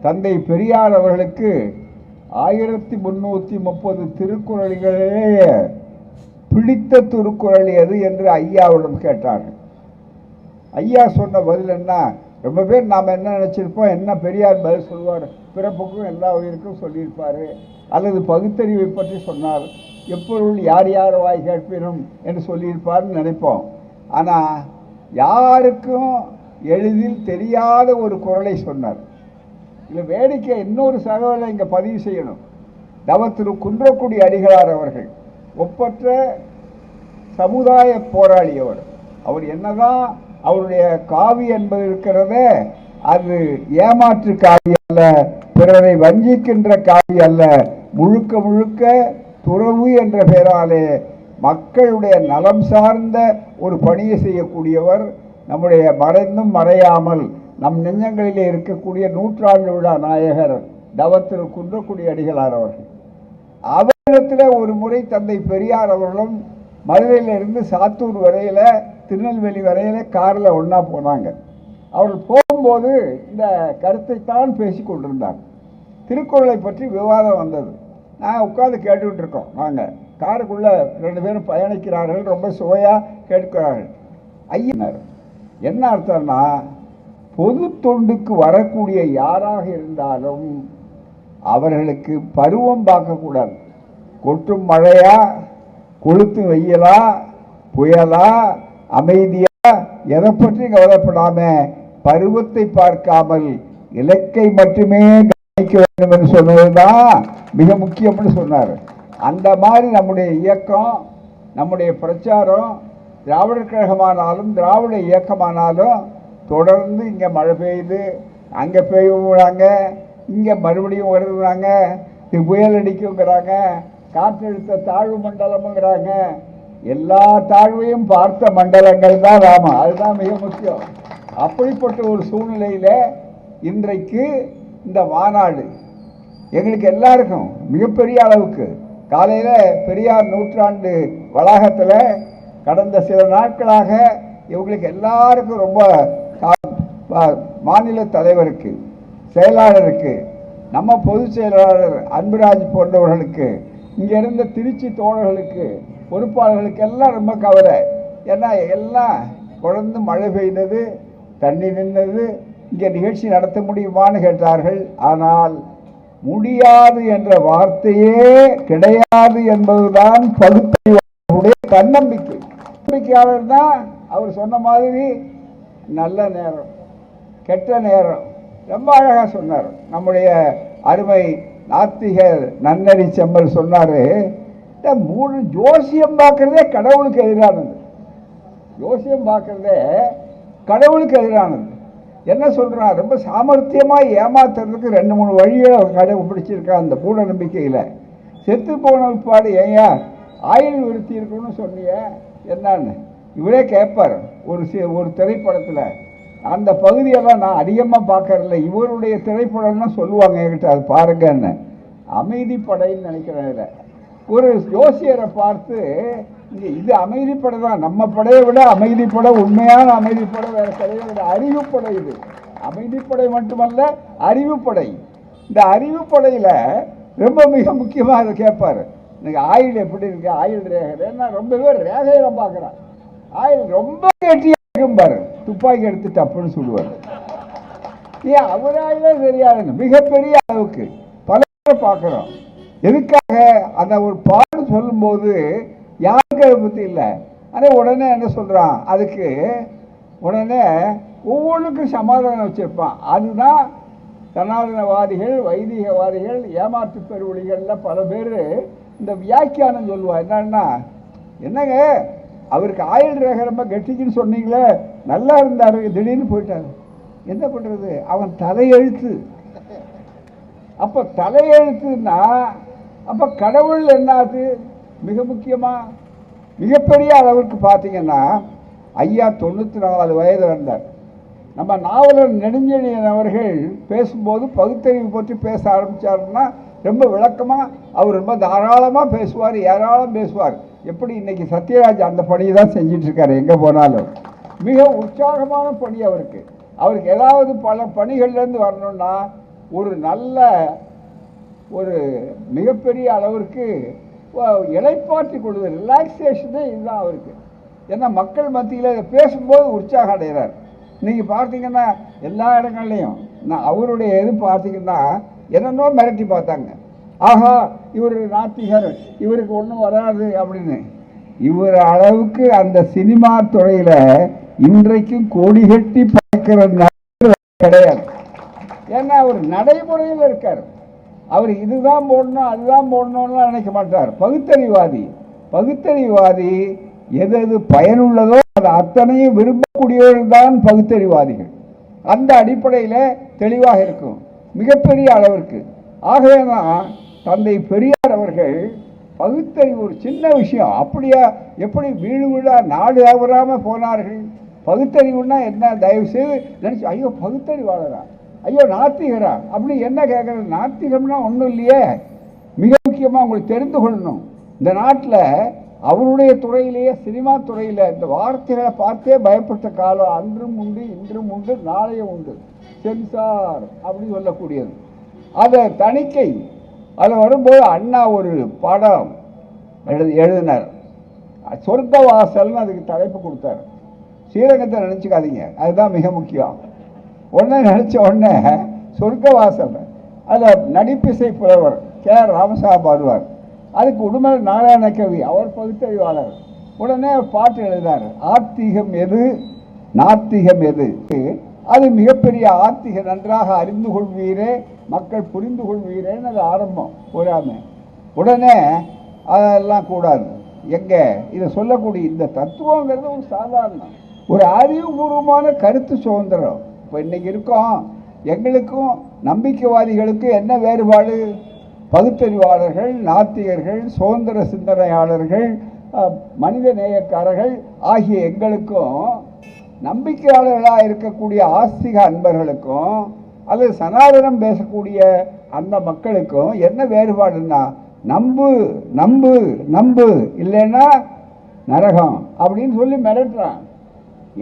தந்தை பெரியார் அவர்களுக்கு 1330 திருக்குறள்களிலேயே பிடித்த திருக்குறள் எது என்று ஐயாவிடம் கேட்டார்கள். ஐயா சொன்ன பதில் என்ன? ரொம்ப பேர் நாம் என்ன நினச்சிருப்போம், என்ன பெரியார் பதில் சொல்வார், பிறப்புக்கும் எல்லா உயிருக்கும் சொல்லியிருப்பார், அல்லது பகுத்தறிவை பற்றி சொன்னார், எப்பொருள் யார் யார் வாய் கேட்பினும் என்று சொல்லியிருப்பார்னு நினைப்போம். ஆனால் யாருக்கும் எளிதில் தெரியாத ஒரு குறளை சொன்னார். இல்லை வேடிக்கை இன்னொரு தகவலை இங்கே பதிவு செய்யணும். திரு குன்றக்குடி அடிகளார் அவர்கள் ஒப்பற்ற சமுதாய போராளி. அவர் என்னதான் அவருடைய காவி என்பது இருக்கிறதே, அது ஏமாற்று காவி அல்ல, பிறரை வஞ்சிக்கின்ற காவி அல்ல, முழுக்க முழுக்க துறவு என்ற பெயராலே மக்களுடைய நலம் சார்ந்த ஒரு பணியை செய்யக்கூடியவர். நம்முடைய மறைந்தும் மறையாமல் நம் நெஞ்சங்களிலே இருக்கக்கூடிய நூற்றாண்டு விழா நாயகர் திரு குன்றக்குடி அடிகளார் அவர்கள். அவரிடத்தில் ஒரு முறை தந்தை பெரியார் அவர்களும் மதுரையிலிருந்து சாத்தூர் வரையில் திருநெல்வேலி வரையில் காரில் ஒன்றா போனாங்க. அவர்கள் போகும்போது இந்த கருத்தைத்தான் பேசி கொண்டிருந்தாங்க. திருக்குறளை பற்றி விவாதம் வந்தது. நாங்கள் உட்காந்து கேட்டுக்கிட்டு இருக்கோம். நாங்கள் காருக்குள்ளே 2 பேரும் பயணிக்கிறார்கள், ரொம்ப சுவையாக கேட்கிறார்கள். ஐயனார் என்ன அர்த்தம்னா, பொது தொண்டுக்கு வரக்கூடிய யாராக இருந்தாலும் அவர்களுக்கு பருவம் பார்க்கக்கூடாது. கொட்டும் மழையா, கொளுத்து வெயிலா, புயலா, அமைதியா, எதை பற்றி கவலைப்படாம பருவத்தை பார்க்காமல் இலக்கை மட்டுமே கவனிக்க வேண்டும் என்று சொன்னதுதான் மிக முக்கியம்னு சொன்னார். அந்த மாதிரி நம்முடைய இயக்கம், நம்முடைய பிரச்சாரம், திராவிடர் கழகமானாலும் திராவிட இயக்கமானாலும் தொடர்ந்து இங்கே மழை பெய்யுது, அங்கே பெய்யுறாங்க, இங்கே மறுபடியும் வருதுறாங்க, புயல் அடிக்குங்கிறாங்க, காற்றழுத்த தாழ்வு மண்டலம்ங்கிறாங்க. எல்லா தாழ்வையும் பார்த்த மண்டலங்கள் தான் ராமா. அதுதான் மிக முக்கியம். அப்படிப்பட்ட ஒரு சூழ்நிலையில் இன்றைக்கு இந்த மாநாடு எங்களுக்கு எல்லாருக்கும் மிகப்பெரிய அளவுக்கு காலையில் பெரியார் நூற்றாண்டு வளாகத்தில் கடந்த சில நாட்களாக இவங்களுக்கு எல்லாருக்கும் ரொம்ப மாநில தலைவருக்கு, செயலாளருக்கு, நம்ம பொதுச் செயலாளர் அன்புராஜ் போன்றவர்களுக்கு, இங்கே இருந்த திருச்சி தோழர்களுக்கு, பொறுப்பாளர்களுக்கு எல்லாம் ரொம்ப கவலை. ஏன்னா எல்லாம் தொடர்ந்து மழை பெய்தது, தண்ணி நின்றது, இங்கே நிகழ்ச்சி நடத்த முடியுமான்னு கேட்டார்கள். ஆனால் முடியாது என்ற வார்த்தையே கிடையாது என்பதுதான் பகுத்தறிவாளர்களுடைய தன்னம்பிக்கை. நம்பிக்கையாளர் தான் அவர் சொன்ன மாதிரி நல்ல நேரம் கெட்ட நேரம் ரொம்ப அழகாக சொன்னார். நம்முடைய அருமை நாத்திகர் நன்னறி செம்பல் சொன்னார், ஜோசியம் பார்க்கறதே கடவுளுக்கு எதிரானது. ஜோசியம் பார்க்கறதே கடவுளுக்கு எதிரானது. என்ன சொல்கிறான், ரொம்ப சாமர்த்தியமாக ஏமாத்துறதுக்கு 2-3 வழிகளை அவர் கடைபிடிச்சிருக்கான். அந்த பூட நம்பிக்கையில் செத்து போன பாடு ஏயா ஆயுள் விருத்தி இருக்கணும்னு சொன்னிய என்னன்னு இவரே கேட்பார். ஒரு திரைப்படத்தில் அந்த பகுதியெல்லாம் நான் அதிகமாக பார்க்கறதில்ல, இவருடைய திரைப்படம்லாம் சொல்லுவாங்க என்கிட்ட, அது பாருங்கன்னு. அமைதிப்படைன்னு நினைக்கிறேன். இதில் ஒரு ஜோசியரை பார்த்து, இது அமைதிப்படை தான், நம்ம படையை விட அமைதிப்படை, உண்மையான அமைதிப்படை வேறு கிடையாது, அறிவுப்படை. இது அமைதிப்படை மட்டுமல்ல, அறிவுப்படை. இந்த அறிவுப்படையில் ரொம்ப மிக முக்கியமாக அதை கேட்பார். எனக்கு ஆயுள் எப்படி இருக்கு, ஆயுள் ரேகை, ஏன்னா ரொம்ப பேர் ரேகையில பார்க்குறான். ஆயுள் ரொம்ப கெட்டியாக இருக்கும்பாரு, துப்பாக்கி எடுத்து தப்புன்னு சொல்லுவார். ஏன் அவர் ஆயுளே தெரியாதுன்னு மிகப்பெரிய அளவுக்கு பல பேர் பார்க்குறோம். எதுக்காக அந்த ஒரு பாடு சொல்லும்போது யாருக்கு அதை பற்றி இல்லை. ஆனால் உடனே என்ன சொல்கிறான், அதுக்கு உடனே ஒவ்வொன்றுக்கும் சமாதானம் வச்சுருப்பான். அதுதான் சனாதனவாதிகள், வைதிகவாதிகள், ஏமாற்று பெருவழிகளில் பல பேர் இந்த வியாக்கியானம் சொல்லுவாள். என்னங்க அவருக்கு ஆயுள் ரேகை ரொம்ப கெட்டிக்குன்னு சொன்னீங்களே, நல்லா இருந்தார், திடீர்னு போயிட்டார், என்ன பண்ணுறது, அவன் தலையெழுத்து. அப்போ தலையெழுத்துன்னா அப்போ கடவுள் என்னாது? மிக முக்கியமாக மிகப்பெரிய அளவுக்கு பார்த்தீங்கன்னா, ஐயா 94 வயது வந்தார். நம்ம நாவலர் நெடுஞ்செழியன் அவர்கள் பேசும்போது பகுத்தறிவு பற்றி பேச ஆரம்பித்தாருன்னா ரொம்ப விளக்கமாக அவர் ரொம்ப தாராளமாக பேசுவார், ஏராளம் பேசுவார். எப்படி இன்னைக்கு சத்யராஜ் அந்த பணியை தான் செஞ்சிட்ருக்காரு. எங்கே போனாலும் மிக உற்சாகமான பணி அவருக்கு. அவருக்கு ஏதாவது பல பணிகள்லேருந்து வரணும்னா ஒரு நல்ல ஒரு மிகப்பெரிய அளவிற்கு இளைப்பாற்றி கொள்வது, ரிலாக்ஸேஷனே இதுதான் அவருக்கு. ஏன்னா மக்கள் மத்தியில் இதை பேசும்போது உற்சாகம் அடைகிறார். நீங்கள் பார்த்தீங்கன்னா எல்லா இடங்கள்லையும் நான் அவருடைய இது பார்த்தீங்கன்னா என்னென்னோ மிரட்டி பார்த்தாங்க. ஆஹா, இவர் நாத்திகர், இவருக்கு ஒன்றும் வராது அப்படின்னு. இவர் அளவுக்கு அந்த சினிமா துறையில் இன்றைக்கும் கோடி கட்டி பார்க்கிற கிடையாது. ஏன்னா அவர் நடைமுறையில் இருக்கார். அவர் இதுதான் போடணும் அதுதான் போடணும்லாம் நினைக்க மாட்டார். பகுத்தறிவாதி. பகுத்தறிவாதி எது எது பயனுள்ளதோ அது அத்தனையும் விரும்பக்கூடியவர்கள் தான் பகுத்தறிவாதிகள். அந்த அடிப்படையில் தெளிவாக இருக்கும் மிகப்பெரிய அளவிற்கு. ஆகவே தான் தந்தை பெரியார் அவர்கள் பகுத்தறிவு ஒரு சின்ன விஷயம் அப்படியா எப்படி வீடு வீடா நாடு ஆவராமல் போனார்கள். பகுத்தறிவுன்னா என்ன, தயவு செய்து நினச்சி ஐயோ பகுத்தறிவாளரா, ஐயோ நாத்திகரா அப்படி என்ன கேட்குறது. நாத்திகம்னா ஒன்றும் இல்லையே. மிக முக்கியமாக உங்களுக்கு தெரிந்து கொள்ளணும், இந்த நாட்டில் அவருடைய துறையிலேயே சினிமா துறையில் இந்த வார்த்தைகளை பார்த்தே பயப்பட்ட காலம் அன்றும் உண்டு இன்றும் உண்டு நாளையும் உண்டு. சென்சார் அப்படின்னு சொல்லக்கூடியது அதை தணிக்கை. அதில் வரும்போது அண்ணா ஒரு படம் எழுதினார், சொர்க்கவாசல்னு அதுக்கு தலைப்பு கொடுத்தார். ஸ்ரீரங்கத்தை நினச்சிக்காதீங்க, அதுதான் மிக முக்கியம். உடனே நினச்ச உடனே சொர்க்கவாசல் அதில் நடிப்பிசை புலவர் கே.ஆர். ராமசாமி பாடுவார். அதுக்கு உடுமலை நாராயண கவி, அவர் பகுத்தறிவாளர். உடனே பாட்டு எழுதினார், ஆத்திகம் எது நாத்திகம் எது. அது மிகப்பெரிய ஆத்திக நன்றாக அறிந்து கொள்வீரே மக்கள் புரிந்து கொள்வீரேன்னு அது ஆரம்பம் போராமை. உடனே அதெல்லாம் கூடாது. எங்கே இதை சொல்லக்கூடிய இந்த தத்துவங்கிறது ஒரு சாதாரணம் ஒரு அறிவுபூர்வமான கருத்து சுதந்திரம். இப்போ இன்னைக்கு இருக்கோம், எங்களுக்கும் நம்பிக்கைவாதிகளுக்கும் என்ன வேறுபாடு? பகுத்தறிவாளர்கள், நாத்திகர்கள், சுதந்திர சிந்தனையாளர்கள், மனித நேயக்காரர்கள் ஆகிய எங்களுக்கும் நம்பிக்கையாளர்களாக இருக்கக்கூடிய ஆஸ்திக அன்பர்களுக்கும் அல்லது சனாதனம் பேசக்கூடிய அந்த மக்களுக்கும் என்ன வேறுபாடுன்னா, நம்பு நம்பு நம்பு இல்லைன்னா நரகம் அப்படின்னு சொல்லி மிரட்டுறான்.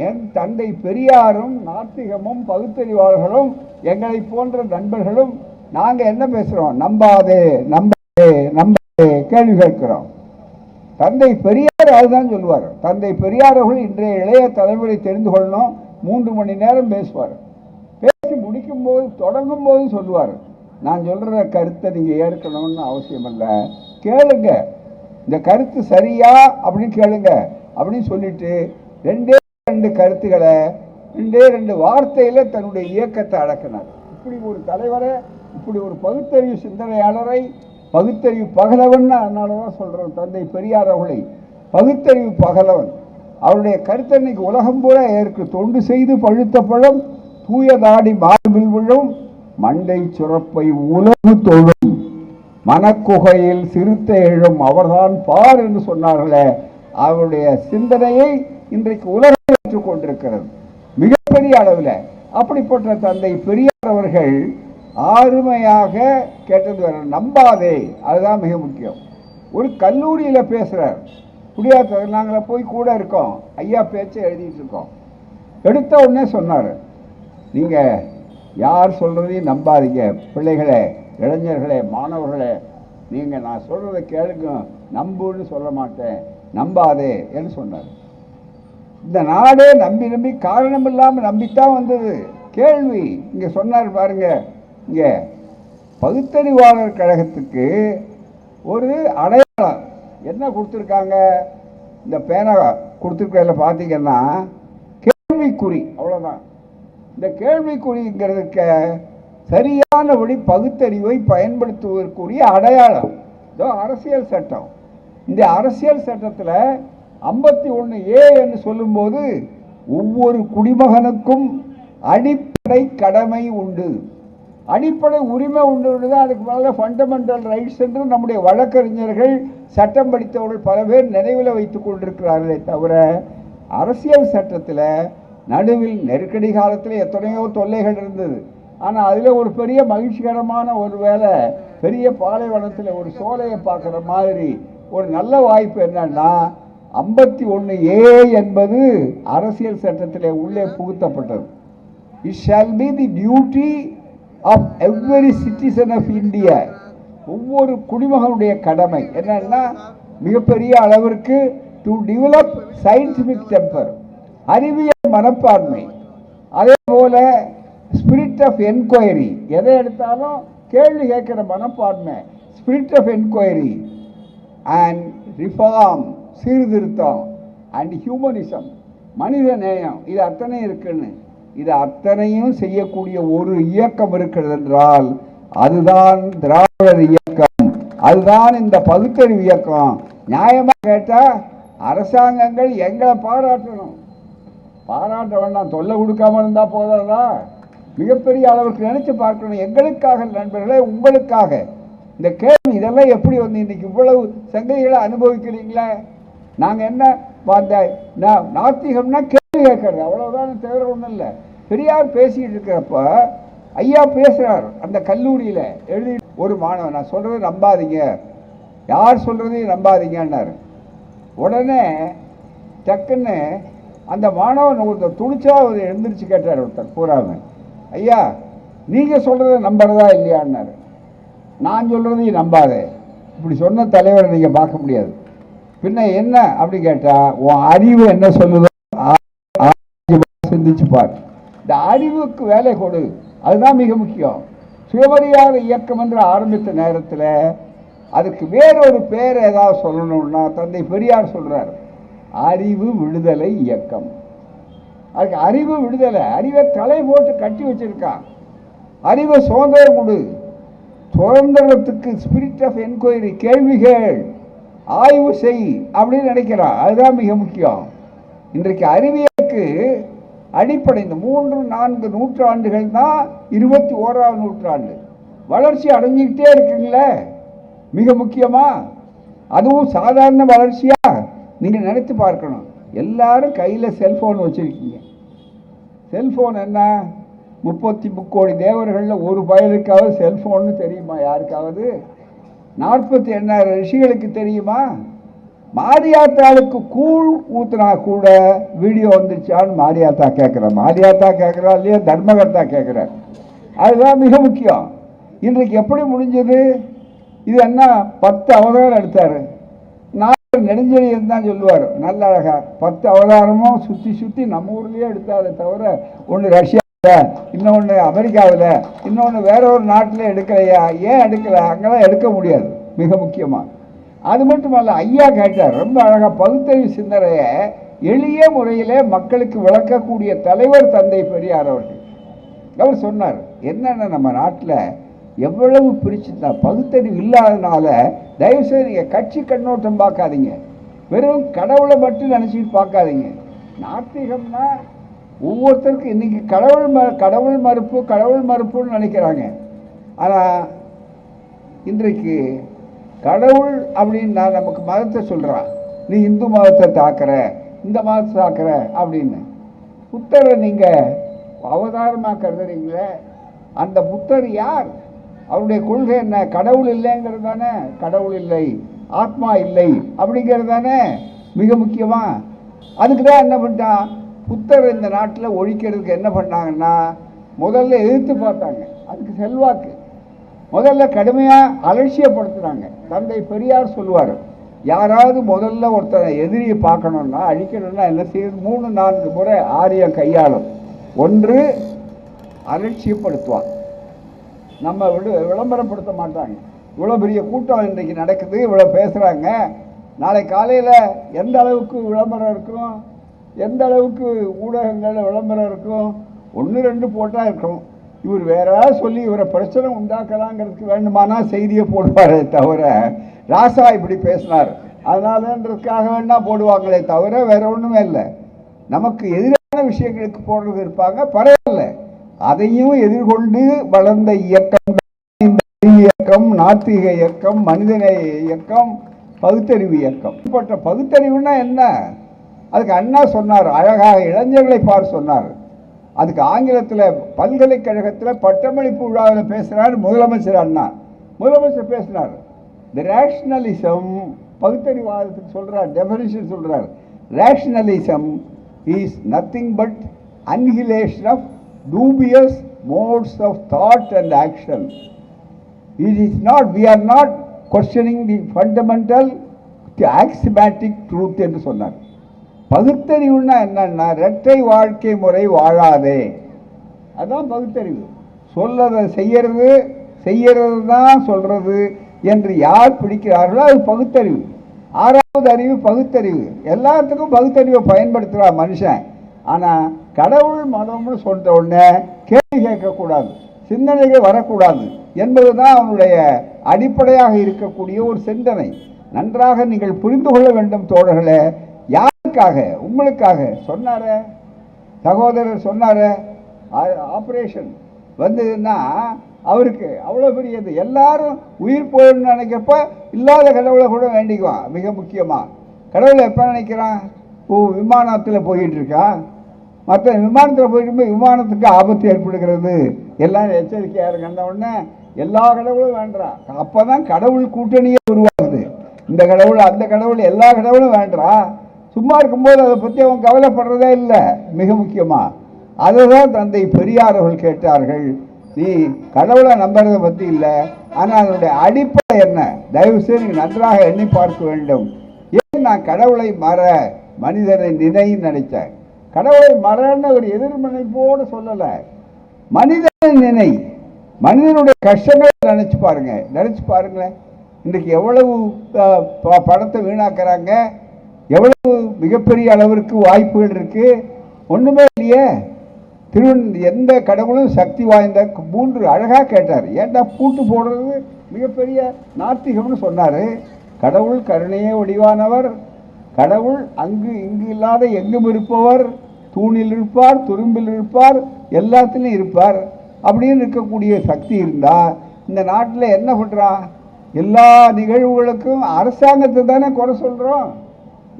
என் தந்தை பெரியாரும் நாத்திகமும் பகுத்தறிவாளர்களும் எங்களை போன்ற நண்பர்களும் நாங்கள் என்ன பேசுகிறோம்? நம்பாதே நம்பாதே நம்பாதே கேள்வி கேட்கிறோம். தந்தை பெரியார் அதுதான் சொல்லுவார். தந்தை பெரியார் அவர்கள் இன்றைய இளைய தலைமுறை தெரிந்து கொள்ளணும். 3 மணி நேரம் பேசுவார். பேசி முடிக்கும் போது தொடங்கும் போது சொல்லுவார், நான் சொல்கிற கருத்தை நீங்கள் ஏற்கணும்னு அவசியம் இல்லை, கேளுங்க, இந்த கருத்து சரியா அப்படின்னு கேளுங்க அப்படின்னு சொல்லிட்டு 2 கருத்துக்களை 2 வார்த்தையில் தன்னுடைய இயக்கத்தை அடக்கினார். இப்படி ஒரு தலைவரை, இப்படி ஒரு பகுத்தறிவு சிந்தனையாளரை, பகுத்தறிவு பகலவன் அதனால தான் சொல்கிறோம் தந்தை பெரியார் அவர்களை பகுத்தறிவு பகலவன். அவருடைய கருத்தை இன்னைக்கு உலகம் பூரா ஏற்கு. தொண்டு செய்து பழுத்த பழம் தூயதாடி மார்பில் விழும் மண்டை சுரப்பை உலகு தொழும் மனக்குகையில் சிறுத்தை எழும் அவர்தான் பார் என்று சொன்னார்களே, அவருடைய சிந்தனையை இன்றைக்கு உலகம் ஏற்றுக்கொண்டிருக்கிறது மிகப்பெரிய அளவில். அப்படிப்பட்ட தந்தை பெரியார் அவர்கள் ஆறுமையாக கேட்டது வேற, நம்பாதே, அதுதான் மிக முக்கியம். ஒரு கல்லூரியில் பேசுகிறார், குடியாத்த நாங்கள போய் கூட இருக்கோம், ஐயா பேச்சை எழுதிட்டு இருக்கோம். எடுத்த உடனே சொன்னார், நீங்கள் யார் சொல்கிறதையும் நம்பாதீங்க பிள்ளைகளே, இளைஞர்களே, மாணவர்களே, நீங்கள் நான் சொல்கிறத கேளுங்க, நம்புன்னு சொல்ல மாட்டேன், நம்பாதே என்று சொன்னார். இந்த நாடே நம்பி நம்பி காரணம் இல்லாமல் நம்பித்தான் வந்தது. கேள்வி இங்கே சொன்னார் பாருங்க, இங்கே பகுத்தறிவாளர் கழகத்துக்கு ஒரு அடையாளம் என்ன கொடுத்துருக்காங்க? இந்த பேனா கொடுத்துருக்கல பார்த்தீங்கன்னா கேள்விக்குறி, அவ்வளோதான். இந்த கேள்விக்குறிங்கிறதுக்கு சரியானபடி பகுத்தறிவை பயன்படுத்துவதற்குரிய அடையாளம் இதோ அரசியல் சட்டம். இந்த அரசியல் சட்டத்தில் 51A என்று சொல்லும்போது ஒவ்வொரு குடிமகனுக்கும் அடிப்படை கடமை உண்டு, அடிப்படை உரிமை உண்டு தான். அதுக்கு மேலே ஃபண்டமெண்டல் ரைட்ஸ் என்று நம்முடைய வழக்கறிஞர்கள், சட்டம் படித்தவர்கள் பல பேர் நினைவில் வைத்துக் கொண்டிருக்கிறார்களே தவிர, அரசியல் சட்டத்தில் நடுவில் நெருக்கடி காலத்தில் எத்தனையோ தொல்லைகள் இருந்தது. ஆனால் அதில் ஒரு பெரிய மகிழ்ச்சிகரமான ஒரு வேலை, பெரிய பாலைவனத்தில் ஒரு சோலையை பார்க்குற மாதிரி ஒரு நல்ல வாய்ப்பு என்னன்னா, 51A என்பது அரசியல் சட்டத்தில் உள்ளே புகுத்தப்பட்டது. It shall be the duty of every citizen of India. ஒவ்வொரு குடிமகனுடைய கடமை என்னன்னா மிகப்பெரிய அளவிற்கு டு டெவலப் சயின்டிஃபிக் டெம்பர், அறிவியல் மனப்பான்மை, அதே போல ஸ்பிரிட் ஆஃப் என்கொயரி, எதை எடுத்தாலும் கேள்வி கேட்கிற மனப்பான்மை, spirit of enquiry and reform, சீர்திருத்தம், அண்ட் ஹியூமனிசம், மனித நேயம், இது அத்தனை இருக்குன்னு. இது அத்தனையும் செய்யக்கூடிய ஒரு இயக்கம் இருக்கிறது என்றால் அதுதான் திராவிடர் இயக்கம், அதுதான் இந்த பகுத்தறிவு இயக்கம். நியாயமாக கேட்டால் அரசாங்கங்கள் எங்களை பாராட்டணும், பாராட்ட வேண்டாம், தொல்லை கொடுக்காம இருந்தால் போதாதா? மிகப்பெரிய அளவுக்கு நினைச்சு பார்க்கணும். எங்களுக்காக நண்பர்களே, உங்களுக்காக இந்த கேள்வி இதெல்லாம் எப்படி வந்து இன்னைக்கு இவ்வளவு சங்கைகளை அனுபவிக்கிறீங்களே? நாங்கள் என்ன நாத்திகம்னா கேள்வி கேட்கறது, அவ்வளவுதான், தவிர ஒன்றும் இல்லை. பெரியார் பேசிட்டு இருக்கிறப்ப ஐயா பேசுறார் அந்த கல்லூரியில் எழுதி, ஒரு மாணவன் நான் சொல்றதை நம்பாதீங்க, யார் சொல்றதையும் நம்பாதீங்கன்னாரு. உடனே டக்குன்னு அந்த மாணவன் ஒருத்தர் துணிச்சா ஒரு எழுந்திரிச்சு கேட்டார், ஒருத்தர் பூராம, ஐயா நீங்கள் சொல்கிறத நம்புறதா இல்லையான்னாரு. நான் சொல்கிறதையும் நம்பாதே, இப்படி சொன்ன தலைவரை நீங்கள் பார்க்க முடியாது. பின்ன என்ன அப்படி கேட்டால், உன் அறிவு என்ன சொல்லுதோ சிந்திச்சு பார், இந்த அறிவுக்கு வேலை கொடு, அதுதான் மிக முக்கியம். சுயமரியாதை இயக்கம் என்று ஆரம்பித்த நேரத்தில் அதுக்கு வேறொரு பேர் ஏதாவது சொல்லணும்னா தந்தை பெரியார் சொல்கிறார், அறிவு விடுதலை இயக்கம். அதுக்கு அறிவு விடுதலை, அறிவை தலை போட்டு கட்டி வச்சிருக்கான். அறிவை சுதந்திரம் கொடு, சுதந்திரத்துக்கு ஸ்பிரிட் ஆஃப் என்கொயரி, கேள்விகள், ஆய்வு செய் அப்படின்னு நினைக்கிறான். அதுதான் மிக முக்கியம். இன்றைக்கு அறிவியலுக்கு அடிப்படை இந்த 3-4 நூற்றாண்டுகள் தான் 21ஆம் நூற்றாண்டு. வளர்ச்சி அடைஞ்சிக்கிட்டே இருக்குங்களே, மிக முக்கியமா. அதுவும் சாதாரண வளர்ச்சியா நீங்கள் நினைத்து பார்க்கணும். எல்லாரும் கையில் செல்ஃபோன் வச்சுருக்கீங்க. செல்ஃபோன் என்ன, 33 கோடி தேவர்களில் ஒரு பயலுக்காவது செல்ஃபோன்னு தெரியுமா யாருக்காவது? 48 ரிஷிகளுக்கு தெரியுமா? மாரியாத்தாளுக்கு கூழ் ஊத்துனா கூட வீடியோ வந்துருச்சான்னு மாரியாத்தா கேட்குறா. மாரியாத்தா கேட்குறா இல்லையா, தர்மகர்த்தா கேட்குறார். அதுதான் மிக முக்கியம். இன்றைக்கு எப்படி முடிஞ்சது? இது என்ன 10 அவதாரம் எடுத்தார். நெடுஞ்செழியன் தான் சொல்லுவார் நல்ல அழகா, 10 அவதாரமும் சுற்றி சுற்றி நம்ம ஊர்லேயே எடுத்தாரு தவிர, ஒன்று ரஷ்யாவில், இன்னொன்று அமெரிக்காவில், இன்னொன்று வேற ஒரு நாட்டில் எடுக்கலையா? ஏன் எடுக்கலை? அங்கெல்லாம் எடுக்க முடியாது. மிக முக்கியமாக அது மட்டுமல்ல, ஐயா கேட்டார் ரொம்ப அழகாக, பகுத்தறிவு சிந்தனையை எளிய முறையிலே மக்களுக்கு விளக்கக்கூடிய தலைவர் தந்தை பெரியார் அவர்கள். அவர் சொன்னார், என்னென்ன நம்ம நாட்டில் எவ்வளவு பிரிச்சுட்டா பகுத்தறிவு இல்லாதனால தயவுசெய்து நீங்கள் கட்சி கண்ணோட்டம் பார்க்காதீங்க, வெறும் கடவுளை மட்டும் நினச்சிட்டு பார்க்காதீங்க. நாத்திகம்னா ஒவ்வொருத்தருக்கும் இன்னைக்கு கடவுள் மறுப்புன்னு நினைக்கிறாங்க. ஆனால் இன்றைக்கு கடவுள் அப்படின்னா நமக்கு மதத்தை சொல்கிறான், நீ இந்து மதத்தை தாக்குற, இந்த மதத்தை தாக்குற அப்படின்னு. புத்தரை நீங்கள் அவதாரமாக கருதுறீங்களே, அந்த புத்தர் யார்? அவருடைய கொள்கை என்ன? கடவுள் இல்லைங்கிறது தானே. கடவுள் இல்லை, ஆத்மா இல்லை அப்படிங்கிறது தானே மிக முக்கியமாக. அதுக்கு தான் என்ன பண்ணிட்டான் புத்தர் இந்த நாட்டில் ஒழிக்கிறதுக்கு என்ன பண்ணாங்கன்னா, முதல்ல எதிர்த்து பார்த்தாங்க, அதுக்கு செல்வாக்கு முதல்ல கடுமையாக அலட்சியப்படுத்துனாங்க. தந்தை பெரியார் சொல்லுவார், யாராவது முதல்ல ஒருத்தரை எதிரியை பார்க்கணுன்னா, அழிக்கணும்னா என்ன செய்யுது? 3-4 முறை ஆரியம் கையாளும். ஒன்று அலட்சியப்படுத்துவான், நம்ம விளம்பரப்படுத்த மாட்டாங்க. இவ்வளோ பெரிய கூட்டம் இன்றைக்கு நடக்குது, இவ்வளோ பேசுகிறாங்க, நாளை காலையில் எந்த அளவுக்கு விளம்பரம் இருக்கும், எந்த அளவுக்கு ஊடகங்களில் விளம்பரம் இருக்கும்? 1-2 போட்டால் இருக்கும். இவர் வேற சொல்லி இவரை பிரச்சனை உண்டாக்கலாங்கிறதுக்கு வேண்டுமானா செய்தியை போடுவாரே தவிர, ராசா இப்படி பேசினார் அதனாலன்றதுக்காக வேணா போடுவாங்களே தவிர வேற ஒன்றுமே இல்லை. நமக்கு எதிரான விஷயங்களுக்கு போடுறது இருப்பாங்க, பரவாயில்ல. அதையும் எதிர்கொண்டு வளர்ந்த இயக்கம் இந்த இயக்கம், நாத்திக இயக்கம், மனிதநேய இயக்கம், பகுத்தறிவு இயக்கம். இப்பட்ட பகுத்தறிவுன்னா என்ன? அதுக்கு அண்ணா சொன்னார் அழகாக, இளைஞர்களை பார் சொன்னார். அதுக்கு ஆங்கிலத்தில் பல்கலைக்கழகத்தில் பட்டமளிப்பு விழாவில் பேசுகிறார் முதலமைச்சர் அண்ணா. முதலமைச்சர் பேசினார், தி ரேஷனலிசம், பகுத்தறிவாதத்துக்கு சொல்கிறார், டெஃபினிஷன் சொல்கிறார், rationalism is nothing but annihilation of dubious modes of thought and action. It is not, we are not questioning the fundamental axiomatic truth என்று சொன்னார். பகுத்தறிவுன்னா என்னன்னா, இரட்டை வாழ்க்கை முறை வாழாதே, அதான் பகுத்தறிவு. சொல்லதை செய்யறது, செய்யறது தான் சொல்றது என்று யார் பிடிக்கிறார்களோ அது பகுத்தறிவு. ஆறாவது அறிவு பகுத்தறிவு. எல்லாத்துக்கும் பகுத்தறிவை பயன்படுத்துகிறான் மனுஷன். ஆனால் கடவுள் மதம்னு சொல்ற உடனே கேள்வி கேட்கக்கூடாது, சிந்தனைகள் வரக்கூடாது என்பது தான் அவனுடைய அடிப்படையாக இருக்கக்கூடிய ஒரு சிந்தனை. நன்றாக நீங்கள் புரிந்து கொள்ள வேண்டும் தோழர்களே. யாருக்காக? உங்களுக்காக. சொன்னார சகோதரர் சொன்னார, ஆப்ரேஷன் வந்ததுன்னா அவருக்கு அவ்வளோ பெரியது. எல்லாரும் உயிர் போயிடணும்னு நினைக்கிறப்ப இல்லாத கடவுளை கூட வேண்டிக்குவான். மிக முக்கியமாக கடவுளை எப்போ நினைக்கிறான்? விமானத்தில் போயிட்டு இருக்கா, மற்ற விமானத்தில் போயிட்டு விமானத்துக்கு ஆபத்து ஏற்படுகிறது, எல்லாம் எச்சரிக்கையாக இருக்கின்ற உடனே எல்லா கடவுளும் வேண்டாம். அப்போ தான் கடவுள் கூட்டணியே உருவாகுது. இந்த கடவுள் அந்த கடவுள் எல்லா கடவுளும் வேண்டா. சும்மா இருக்கும்போது அதை பற்றி அவன் கவலைப்படுறதே இல்லை. மிக முக்கியமாக அதை தான் தந்தை பெரியார் அவர்கள் கேட்டார்கள். நீ கடவுளை நம்புறதை பற்றி இல்லை, ஆனால் அதனுடைய அடிப்படை என்ன, தயவுசெய்து நீங்கள் நன்றாக எண்ணி பார்க்க வேண்டும். ஏன் நான் கடவுளை மற மனிதனை நினைன்னு நினைச்சேன். கடவுளை மறன்னு ஒரு எதிர்மனைப்போடு சொல்லலை, மனிதனை நினை, மனிதனுடைய கஷ்டங்களை நினைச்சு பாருங்க. நினைச்சு பாருங்களேன், இன்றைக்கு எவ்வளவு பணத்தை வீணாக்குறாங்க, எவ்வளவு மிகப்பெரிய அளவிற்கு வாய்ப்புகள் இருக்கு. ஒன்றுமே இல்லையே. எந்த கடவுளும் சக்தி வாய்ந்த 3 அழகாக கேட்டார். ஏன்டா பூட்டு போடுறது மிகப்பெரிய நாத்திகம்னு சொன்னார். கடவுள் கருணையே வடிவானவர், கடவுள் அங்கு இங்கு இல்லாத எங்கும் இருப்பவர், தூணில் இருப்பார், துரும்பில் இருப்பார், எல்லாத்துலேயும் இருப்பார். அப்படின்னு இருக்கக்கூடிய சக்தி இருந்தால் இந்த நாட்டில் என்ன பண்ணுறான்? எல்லா நிகழ்வுகளுக்கும் அரசாங்கத்தை தானே குறை சொல்கிறோம்.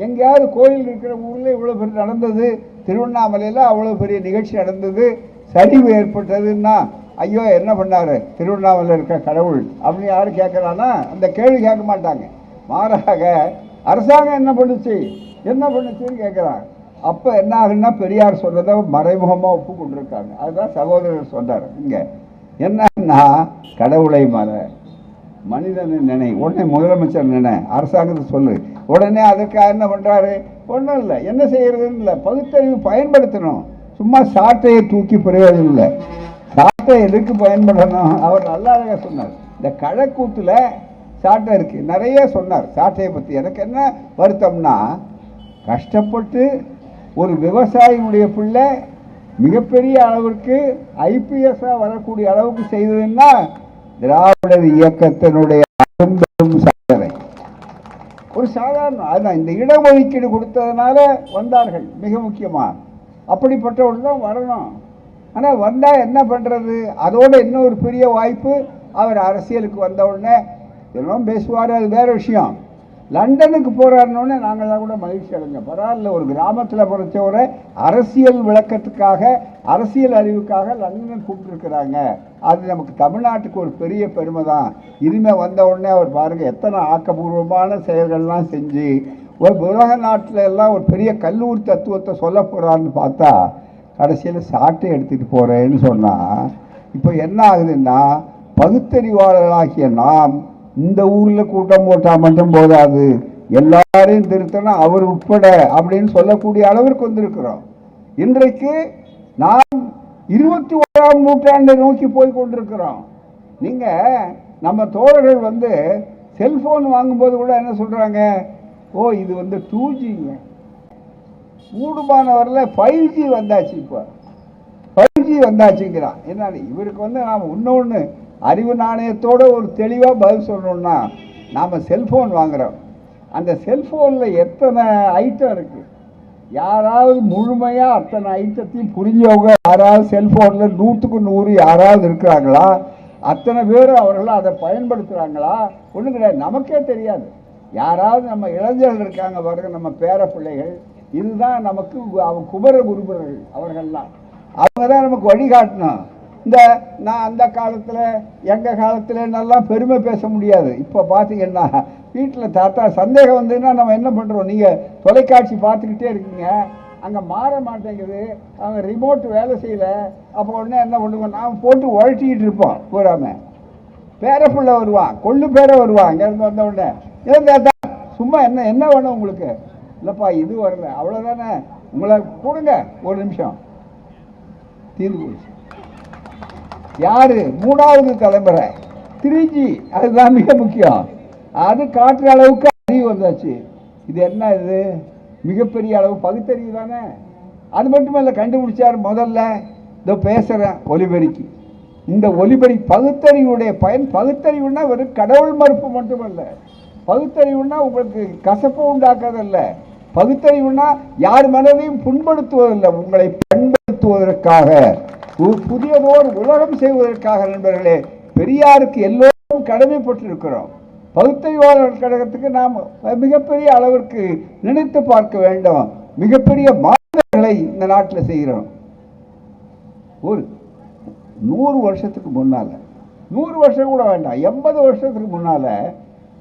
எங்கேயாவது கோயில் இருக்கிற ஊரில் இவ்வளோ பெரிய நடந்தது, திருவண்ணாமலையில் அவ்வளோ பெரிய நிகழ்ச்சி நடந்தது, சரிவு ஏற்பட்டதுன்னா ஐயோ என்ன பண்ணார் திருவண்ணாமலையில் இருக்கிற கடவுள் அப்படின்னு யாரும் கேட்குறான்னா அந்த கேள்வி கேட்க மாட்டாங்க. மாறாக அரசாங்கம் என்ன பண்ணுச்சுன்னு கேட்குறாங்க. அப்போ என்ன ஆகுன்னா பெரியார் சொன்னதை மறைமுகமாக ஒப்புக்கொண்டிருக்காங்க. அதுதான் சகோதரர் சொன்னார். இங்கே என்னன்னா கடவுளை மற, மனிதனை நினை. உடனே முதலமைச்சர் நினை, அரசாங்கத்தை சொல்லு. உடனே அதுக்காக என்ன பண்ணுறாரு? ஒன்றும் இல்லை, என்ன செய்யறதுன்னு இல்லை, பகுத்தறிவு பயன்படுத்தணும். சும்மா சாட்டையை தூக்கி பிரயோஜனம் இல்லை. சாட்டை எதுக்கு பயன்படணும்? அவர் நல்லா சொன்னார். இந்த கழக்கூத்தில் சாட்டை இருக்குது, நிறைய சொன்னார் சாட்டையை பற்றி. எனக்கு என்ன வருத்தம்னா, கஷ்டப்பட்டு ஒரு விவசாயினுடைய பிள்ளை மிகப்பெரிய அளவிற்கு ஐபிஎஸ்ஸாக வரக்கூடிய அளவுக்கு செய்ததுன்னா திராவிடர் இயக்கத்தினுடைய சாதனை. ஒரு சாதாரண அதுதான் இந்த இடஒதுக்கீடு கொடுத்ததுனால வந்தார்கள். மிக முக்கியமாக அப்படிப்பட்டவர்கள் தான் வரணும். ஆனால் வந்தால் என்ன பண்ணுறது? அதோட இன்னும் ஒரு பெரிய வாய்ப்பு, அவர் அரசியலுக்கு வந்த உடனே எல்லாம் பேசுவார், அது வேறு விஷயம். லண்டனுக்கு போகிறாருன்னொடனே நாங்கள்லாம் கூட மகிழ்ச்சி அடைஞ்சோம். பரவாயில்ல, ஒரு கிராமத்தில் பிறச்சவரை அரசியல் விளக்கத்துக்காக, அரசியல் அறிவுக்காக லண்டனை கூப்பிட்டுருக்குறாங்க. அது நமக்கு தமிழ்நாட்டுக்கு ஒரு பெரிய பெருமை தான். இனிமேல் வந்த உடனே அவர் பாருங்கள் எத்தனை ஆக்கப்பூர்வமான செயல்கள்லாம் செஞ்சு ஒரு உலக நாட்டில் எல்லாம் ஒரு பெரிய கல்லூரி தத்துவத்தை சொல்ல போகிறான்னு பார்த்தா கடைசியில் சாட்டை எடுத்துகிட்டு போகிறேன்னு சொன்னால் இப்போ என்ன ஆகுதுன்னா, பகுத்தறிவாளர்களாகிய நாம் இந்த ஊரில் கூட்டம் போட்டால் மட்டும் போதாது, எல்லாரையும் திருத்தணும் அவர் உட்பட அப்படின்னு சொல்லக்கூடிய அளவிற்கு வந்திருக்கிறோம். இன்றைக்கு நாம் 21ஆம் நூற்றாண்டை நோக்கி போய் கொண்டிருக்கிறோம். நீங்கள் நம்ம தோழர்கள் செல்ஃபோன் வாங்கும்போது கூட என்ன சொல்கிறாங்க? ஓ இது 2Gங்க, கூடுமானவரில் 5G வந்தாச்சு, இப்போ 5G வந்தாச்சுங்கிறான். என்ன இவருக்கு நாம் இன்னொன்று அறிவு நாணயத்தோடு ஒரு தெளிவாக பதில் சொல்லணும்னா, நாம் செல்ஃபோன் வாங்குகிறோம். அந்த செல்ஃபோனில் எத்தனை ஐட்டம் இருக்குது? யாராவது முழுமையாக அத்தனை ஐட்டத்தையும் புரிஞ்சவங்க யாராவது செல்ஃபோனில் 100க்கு 100 யாராவது இருக்கிறாங்களா? அத்தனை பேரும் அவர்கள் அதை பயன்படுத்துகிறாங்களா? ஒன்றும் கிடையாது, நமக்கே தெரியாது. யாராவது நம்ம இளைஞர்கள் இருக்காங்க பாருங்க, நம்ம பேர பிள்ளைகள், இதுதான் நமக்கு குபர குருபர்கள் அவர்கள்லாம். அவங்க தான் நமக்கு வழிகாட்டணும். நான் அந்த காலத்தில் எங்கள் காலத்துலன்னெல்லாம் பெருமை பேச முடியாது. இப்போ பார்த்தீங்கன்னா வீட்டில் தாத்தா சந்தேகம் வந்ததுன்னா நம்ம என்ன பண்ணுறோம்? நீங்கள் தொலைக்காட்சி பார்த்துக்கிட்டே இருக்கீங்க, அங்கே மாற மாட்டேங்குது, அவங்க ரிமோட் வேலை செய்யலை. அப்போ உடனே என்ன பண்ணுவோம், நாம் போட்டு உழட்டிக்கிட்டு இருப்போம். பூராம பேரை புள்ள வருவான், கொள்ளு பேரை வருவான். அங்கேருந்து வந்த உடனே ஏன் சும்மா என்ன என்ன வேணும் உங்களுக்கு? இல்லைப்பா இது வரல, அவ்வளோதானே, உங்களை கொடுங்க, ஒரு நிமிஷம் தீர்ந்து போச்சு. யாரு? மூணாவது தலைமுறை 3G. அதுதான் மிக முக்கியம். அது காட்டுற அளவுக்கு அறிவு வந்தாச்சு. இது என்ன? இது மிகப்பெரிய அளவு பகுத்தறிவு தானே. அது மட்டுமல்ல, கண்டுபிடிச்சார் முதல்ல. இதோ பேசுகிறேன் ஒலிபெருக்கி. இந்த ஒலிபெருக்கி பகுத்தறிவுடைய பயன், பகுத்தறிவுன்னா வெறும் கடவுள் மறுப்பு மட்டுமல்ல. பகுத்தறிவுன்னா உங்களுக்கு கசப்பு உண்டாக்குறதில்லை. பகுத்தறிவுன்னா யார் மனதையும் புண்படுத்துவதில்லை, உங்களை பண்படுத்துவதற்காக, புதியதோர் உலகம் செய்வதற்காக. நண்பர்களே, பெரியாருக்கு எல்லோரும் கடமைப்பட்டிருக்கிறோம். பகுத்தறிவாளர் கழகத்துக்கு நாம் மிகப்பெரிய அளவிற்கு நினைத்து பார்க்க வேண்டும். மிகப்பெரிய மாற்றங்களை இந்த நாட்டில் செய்கிறோம். ஒரு 100 வருஷத்துக்கு முன்னால, 100 வருஷம் கூட வேண்டாம், 80 வருஷத்துக்கு முன்னால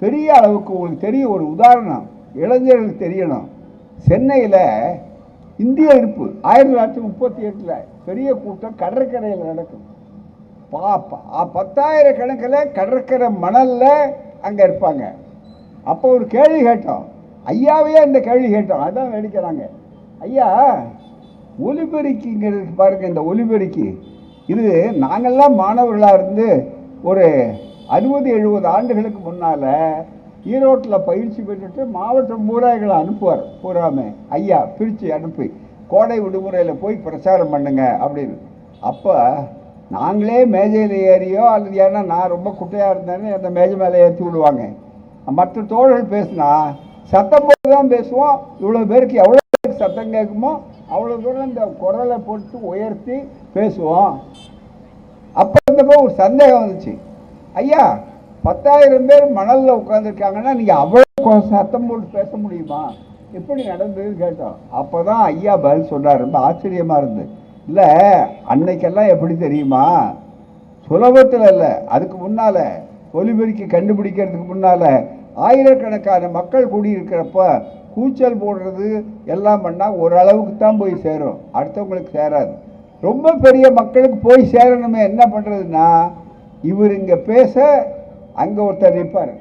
பெரிய அளவுக்கு உங்களுக்கு தெரிய ஒரு உதாரணம் இளைஞர்களுக்கு தெரியணும். சென்னையில் இந்திய இருப்பு 1938 பெரிய கூட்டம் கடற்கரையில் நடக்கும். 10,000 கணக்கில் கடற்கரை மணலில் அங்கே இருப்பாங்க. அப்போ ஒரு கேள்வி கேட்டோம், ஐயாவையே இந்த கேள்வி கேட்டோம். அதான் வேடிக்கிறாங்க. ஐயா, ஒலிபெருக்கிங்கிறது பாருங்க, இந்த ஒலிபெருக்கி இது நாங்கள்லாம் மாணவர்களாக இருந்து ஒரு 60-70 ஆண்டுகளுக்கு முன்னால் ஈரோட்டில் பயிற்சி பெற்றுட்டு மாவட்டம் பூரா எங்களை அனுப்புவார். பூராமே ஐயா பிரித்து அனுப்பி கோடை விடுமுறையில் போய் பிரச்சாரம் பண்ணுங்க அப்படின்னு. அப்போ நாங்களே மேஜையில் ஏறியோ அல்லது ஏன்னா நான் ரொம்ப குட்டையாக இருந்தேன்னு அந்த மேஜை மேலே ஏற்றி விடுவாங்க. மற்ற தோழர்கள் பேசினா சத்தம் போட்டு தான் பேசுவோம். இவ்வளோ பேருக்கு எவ்வளோ பேருக்கு சத்தம் கேட்குமோ அவ்வளோ தூரம் இந்த குரலை போட்டு உயர்த்தி பேசுவோம். அப்போ இருந்தப்போ ஒரு சந்தேகம் வந்துச்சு, ஐயா 10,000 பேர் மணலில் உட்காந்துருக்காங்கன்னா நீங்கள் அவ்வளோ சத்தம் போட்டு பேச முடியுமா? எப்படி நடந்ததுன்னு கேட்டோம். அப்போ தான் ஐயா பதில் சொன்னார். ரொம்ப ஆச்சரியமாக இருந்தது. இல்லை, அன்னைக்கெல்லாம் எப்படி தெரியுமா, சுலபத்தில் இல்லை, அதுக்கு முன்னால் ஒலிபெருக்கி கண்டுபிடிக்கிறதுக்கு முன்னால் ஆயிரக்கணக்கான மக்கள் கூடியிருக்கிறப்ப கூச்சல் போடுறது எல்லாம் பண்ணால் ஓரளவுக்கு தான் போய் சேரும், அடுத்தவங்களுக்கு சேராது. ரொம்ப பெரிய மக்களுக்கு போய் சேரணுமே, என்ன பண்ணுறதுன்னா இவர் இங்கே பேச அங்கே ஒருத்தர் நிற்பார்.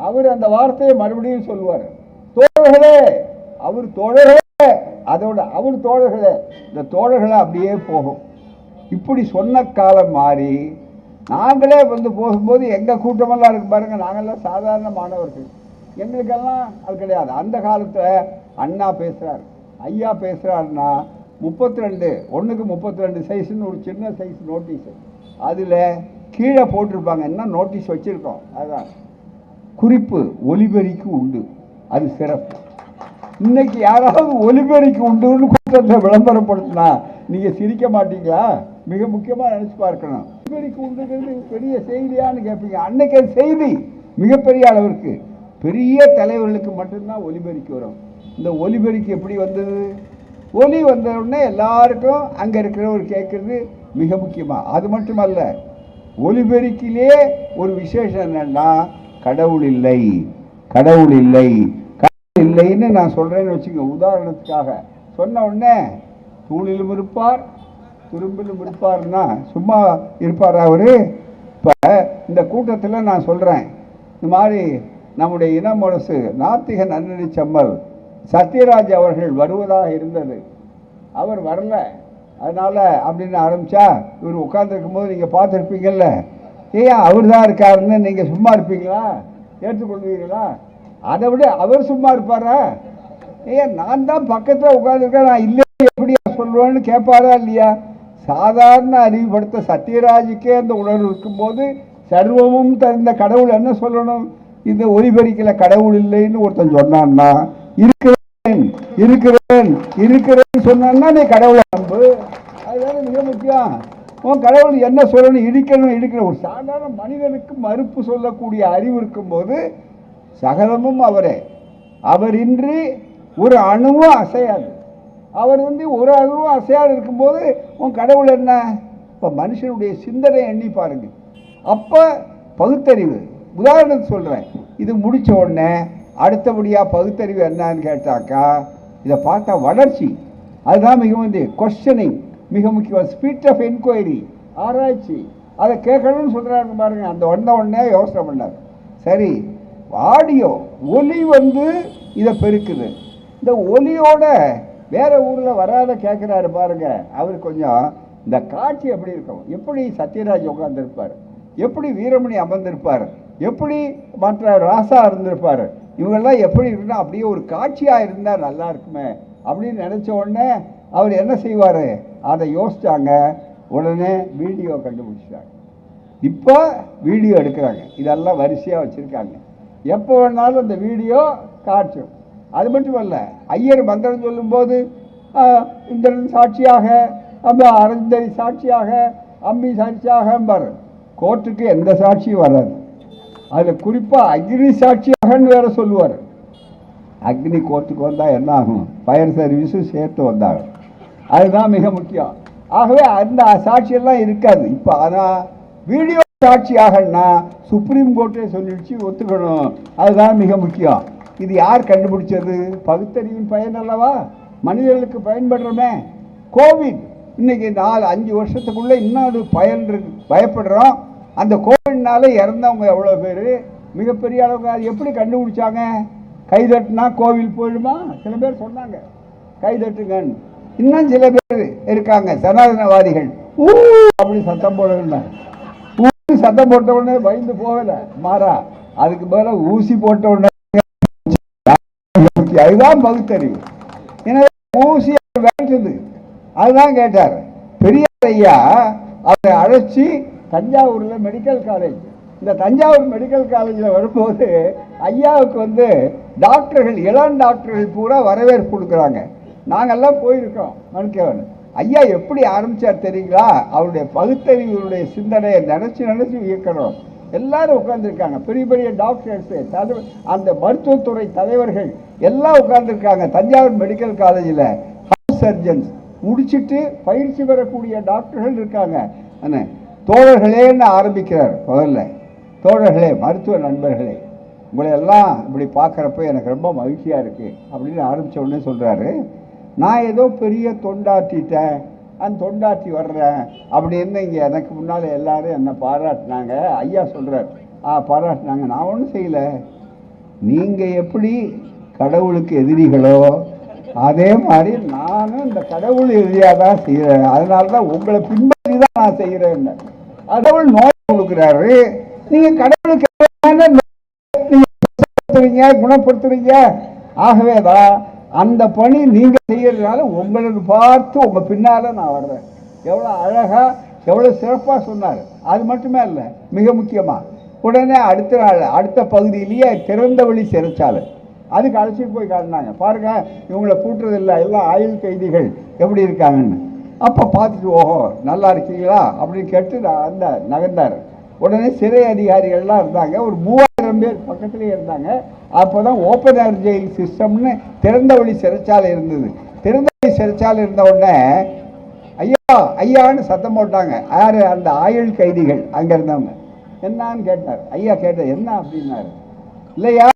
அவர் அந்த வார்த்தையை மறுபடியும் சொல்லுவார், தோழர்களே, அவர் தோழர்களே, அதோட அவர் தோழர்களே, இந்த தோழர்களே அப்படியே போகும். இப்படி சொன்ன காலம் மாறி நாங்களே வந்து போகும்போது எங்கள் கூட்டமெல்லாம் இருக்கு பாருங்க, நாங்கள்லாம் சாதாரண மாணவர்கள், எங்களுக்கெல்லாம் அது கிடையாது. அந்த காலத்தில் அண்ணா பேசுகிறார், ஐயா பேசுகிறாருன்னா 32 சைஸ்ன்னு ஒரு சின்ன சைஸ் நோட்டீஸு, அதில் கீழே போட்டிருப்பாங்க, என்ன நோட்டீஸ் வச்சுருக்கோம், அதுதான் குறிப்பு, ஒலிபெருக்கி உண்டு, அது சிறப்பு. இன்னைக்கு யாராவது ஒலிபெருக்கி உண்டுன்னு கூட்டத்தில் விளம்பரப்படுத்தினா நீங்கள் சிரிக்க மாட்டீங்களா? மிக முக்கியமாக நினச்சி பார்க்கணும். ஒலிபெருக்கி உண்டுங்கிறது பெரிய செய்தியான்னு கேட்பீங்க. அன்னைக்கு அது செய்தி மிகப்பெரிய அளவிற்கு, பெரிய தலைவர்களுக்கு மட்டும்தான் ஒலிபெருக்கி வரும். இந்த ஒலிபெருக்கி எப்படி வந்தது? ஒலி வந்த உடனே எல்லாருக்கும் அங்கே இருக்கிறவர் கேட்குறது மிக முக்கியமாக. அது மட்டுமல்ல, ஒலிபெருக்கிலே ஒரு விசேஷம் என்னன்னா, கடவுள் இல்லை, கடவுள் இல்லை, கடவுள் இல்லைன்னு நான் சொல்கிறேன்னு வச்சுக்கோங்க. உதாரணத்துக்காக சொன்ன உடனே தூணிலும் இருப்பார் துரும்பிலும் இருப்பார்னா சும்மா இருப்பார் அவர்? இப்போ இந்த கூட்டத்தில் நான் சொல்கிறேன், இந்த மாதிரி நம்முடைய இன முரசு நாத்திக நன்னறி செம்மல் சத்யராஜ் அவர்கள் வருவதாக இருந்தது, அவர் வரல, அதனால் அப்படின்னு ஆரம்பித்தா இவர் உட்காந்துருக்கும் போது நீங்கள் பார்த்துருப்பீங்கல்ல, ஏன் அவர் தான் இருக்காருன்னு நீங்கள் சும்மா இருப்பீங்களா? ஏற்றுக்கொள்வீங்களா? அதை விட அவர் சும்மா இருப்பாரா? ஏன் நான் தான் பக்கத்தில் உட்காந்துருக்கேன், நான் இல்லை எப்படி சொல்லுவேன்னு கேட்பாரா இல்லையா? சாதாரண அறிவுபடுத்த சத்யராஜுக்கே அந்த உணர்வு இருக்கும்போது சர்வமும் தந்த கடவுள் என்ன சொல்லணும்? இந்த ஒலிபெருக்கில் கடவுள் இல்லைன்னு ஒருத்தன் சொன்னான்னா, இருக்கிறேன் இருக்கிறேன் இருக்கிறேன்னு சொன்னான்னா நீ கடவுளை நம்பு, அதுதானே மிக முக்கியம். உன் கடவுள் என்ன சொல்லணும்? இடிக்கணும் இடிக்கணும். ஒரு சாதாரண மனிதனுக்கு மறுப்பு சொல்லக்கூடிய அறிவு இருக்கும்போது சகலமும் அவரே, அவரின்றி ஒரு அணுவும் அசையாது, அவர் வந்து ஒரு அணுவும் அசையாது இருக்கும்போது உன் கடவுள் என்ன? இப்போ மனுஷனுடைய சிந்தனை எண்ணி பாருங்க. அப்போ பகுத்தறிவு, உதாரணத்துக்கு சொல்கிறேன், இது முடித்த உடனே அடுத்தபடியாக பகுத்தறிவு என்னன்னு கேட்டாக்கா இதை பார்த்தா வளர்ச்சி, அதுதான் மிக முக்கியம். கொஸ்டினிங் மிக முக்கியம். ஸ்பீட் ஆஃப் என்கொயரி, ஆராய்ச்சி, அதை கேட்கணும்னு சொல்கிறாரு பாருங்க. அந்த உடனே யோசனை பண்ணார். சரி, ஆடியோ ஒலி இதை பெருக்குது. இந்த ஒலியோட வேற ஊரில் வராத கேட்குறாரு பாருங்க. அவர் கொஞ்சம் இந்த காட்சி எப்படி இருக்கும், எப்படி சத்யராஜ் உட்கார்ந்துருப்பார், எப்படி வீரமணி அமர்ந்திருப்பார், எப்படி மற்ற ராசா இருந்திருப்பார், இவங்கெல்லாம் எப்படி இருக்குன்னா அப்படியே ஒரு காட்சியாக இருந்தால் நல்லா இருக்குமே அப்படின்னு நினச்ச உடனே அவர் என்ன செய்வார், அதை யோசித்தாங்க. உடனே வீடியோ கண்டுபிடிச்சிட்டாங்க. இப்போ வீடியோ எடுக்கிறாங்க. இதெல்லாம் வரிசையாக வச்சுருக்காங்க. எப்போ வேணாலும் அந்த வீடியோ காட்டும். அது மட்டுமல்ல, ஐயர் மந்திரம் சொல்லும்போது இந்திரன் சாட்சியாக, அரந்தரி சாட்சியாக, அம்மி சாட்சியாக பாரு. கோர்ட்டுக்கு எந்த சாட்சியும் வராது. அதில் குறிப்பாக அக்னி சாட்சியாகன்னு வேற சொல்லுவார். அக்னி கோர்ட்டுக்கு வந்தால் என்ன ஆகும், ஃபயர் சர்வீஸும் சேர்த்து வந்தாங்க. அதுதான் மிக முக்கியம். ஆகவே அந்த சாட்சியெல்லாம் இருக்காது இப்போ. ஆனால் வீடியோ சாட்சியாகன்னா சுப்ரீம் கோர்ட்டே சொல்லிடுச்சு, ஒத்துக்கணும். அதுதான் மிக முக்கியம். இது யார் கண்டுபிடிச்சது? பகுத்தறிவின் பயன் அல்லவா, மனிதர்களுக்கு பயன்படுறோமே. கோவிட் இன்னைக்கு 4-5 வருஷத்துக்குள்ளே இன்னும் அது பயன் இருக்கு, பயப்படுறோம். அந்த கோவிட்னால இறந்தவங்க எவ்வளோ பேர், மிகப்பெரிய அளவுக்கு. அது எப்படி கண்டுபிடிச்சாங்க? கைதட்டுனா கோவில் போயிடுமா? சில பேர் சொன்னாங்க கைதட்டுங்கன்னு. இன்னும் சில பேர் இருக்காங்க சனாதனவாதிகள், அப்படி சத்தம் போடல. சத்தம் போட்ட உடனே பயந்து போகல, மாறா அதுக்கு மேல ஊசி போட்ட உடனே. அதுதான் பகுத்தறிவு. எனவே ஊசி வேண்டது. அதுதான் கேட்டார் பெரியார் ஐயா. அவரை அழைச்சி தஞ்சாவூர்ல மெடிக்கல் காலேஜ், இந்த தஞ்சாவூர் மெடிக்கல் காலேஜில் வரும்போது ஐயாவுக்கு டாக்டர்கள், இளம் டாக்டர்கள் பூரா வரவேற்பு கொடுக்குறாங்க. நாங்கள்லாம் போயிருக்கோம் மணிக்கவன். ஐயா எப்படி ஆரம்பித்தார் தெரியுங்களா? அவருடைய பகுத்தறிவுடைய சிந்தனையை நினச்சி இயக்கணும். எல்லாரும் உட்கார்ந்துருக்காங்க, பெரிய பெரிய டாக்டர்ஸு, அந்த மருத்துவத்துறை தலைவர்கள் எல்லாம் உட்கார்ந்துருக்காங்க. தஞ்சாவூர் மெடிக்கல் காலேஜில் ஹவுஸ் சர்ஜன்ஸ் முடிச்சுட்டு பயிற்சி பெறக்கூடிய டாக்டர்கள் இருக்காங்க. தோழர்களேன்னு ஆரம்பிக்கிறார் முதல்ல. தோழர்களே, மருத்துவ நண்பர்களே, உங்களை எல்லாம் இப்படி பார்க்குறப்ப எனக்கு ரொம்ப மகிழ்ச்சியாக இருக்குது அப்படின்னு ஆரம்பித்த உடனே சொல்கிறாரு, நான் ஏதோ பெரிய தொண்டாற்றிட்டேன், அந்த தொண்டாற்றி வர்றேன் அப்படின்னு இங்கே எனக்கு முன்னால் எல்லாரும் என்னை பாராட்டினாங்க. ஐயா சொல்கிறார், பாராட்டினாங்க, நான் ஒன்றும் செய்யலை. நீங்கள் எப்படி கடவுளுக்கு எதிரிகளோ அதே மாதிரி நானும் இந்த கடவுள் எதிரியாக தான் செய்கிறேன். அதனால தான் உங்களை பின்பற்றி தான் நான் செய்கிறேன். கடவுள் நோய் கொடுக்குறாரு, நீங்கள் கடவுளுக்கு குணப்படுத்துறீங்க. ஆகவே தான் அந்த பணி நீங்க செய்யறதுனால உங்களுக்கு பார்த்து உங்க பின்னால நான் வர்றேன். எவ்வளவு அழகா, எவ்வளவு சிறப்பா சொன்னார். அது மட்டுமே இல்லை, மிக முக்கியமா உடனே அடுத்த நாள் அடுத்த பகுதியிலேயே திறந்த வழி சிறைச்சாலை அதுக்கு அழைச்சிட்டு போய் காட்டினாங்க. பாருங்க, இவங்களை கூட்டுறது இல்லை, எல்லாம் ஆயுள் கைதிகள் எப்படி இருக்காங்கன்னு. அப்போ பார்த்துட்டு, ஓஹோ நல்லா இருக்கீங்களா அப்படின்னு கேட்டு அந்த நகர்ந்தார். உடனே சிறை அதிகாரிகள்லாம் இருந்தாங்க, ஒரு 3000 பேர் பக்கத்துலேயே இருந்தாங்க. அப்போ தான் ஓப்பன் ஏர் ஜெயில் சிஸ்டம்னு திறந்த வழி சிறைச்சாலை இருந்தது. திறந்த வழி சிறைச்சாலை இருந்த உடனே ஐயா ஐயான்னு சத்தம் போட்டாங்க. யார்? அந்த ஆயுள் கைதிகள் அங்கே இருந்தவங்க. என்னான்னு கேட்டார். ஐயா கேட்டார், என்ன அப்படின்னாரு. இல்லையா,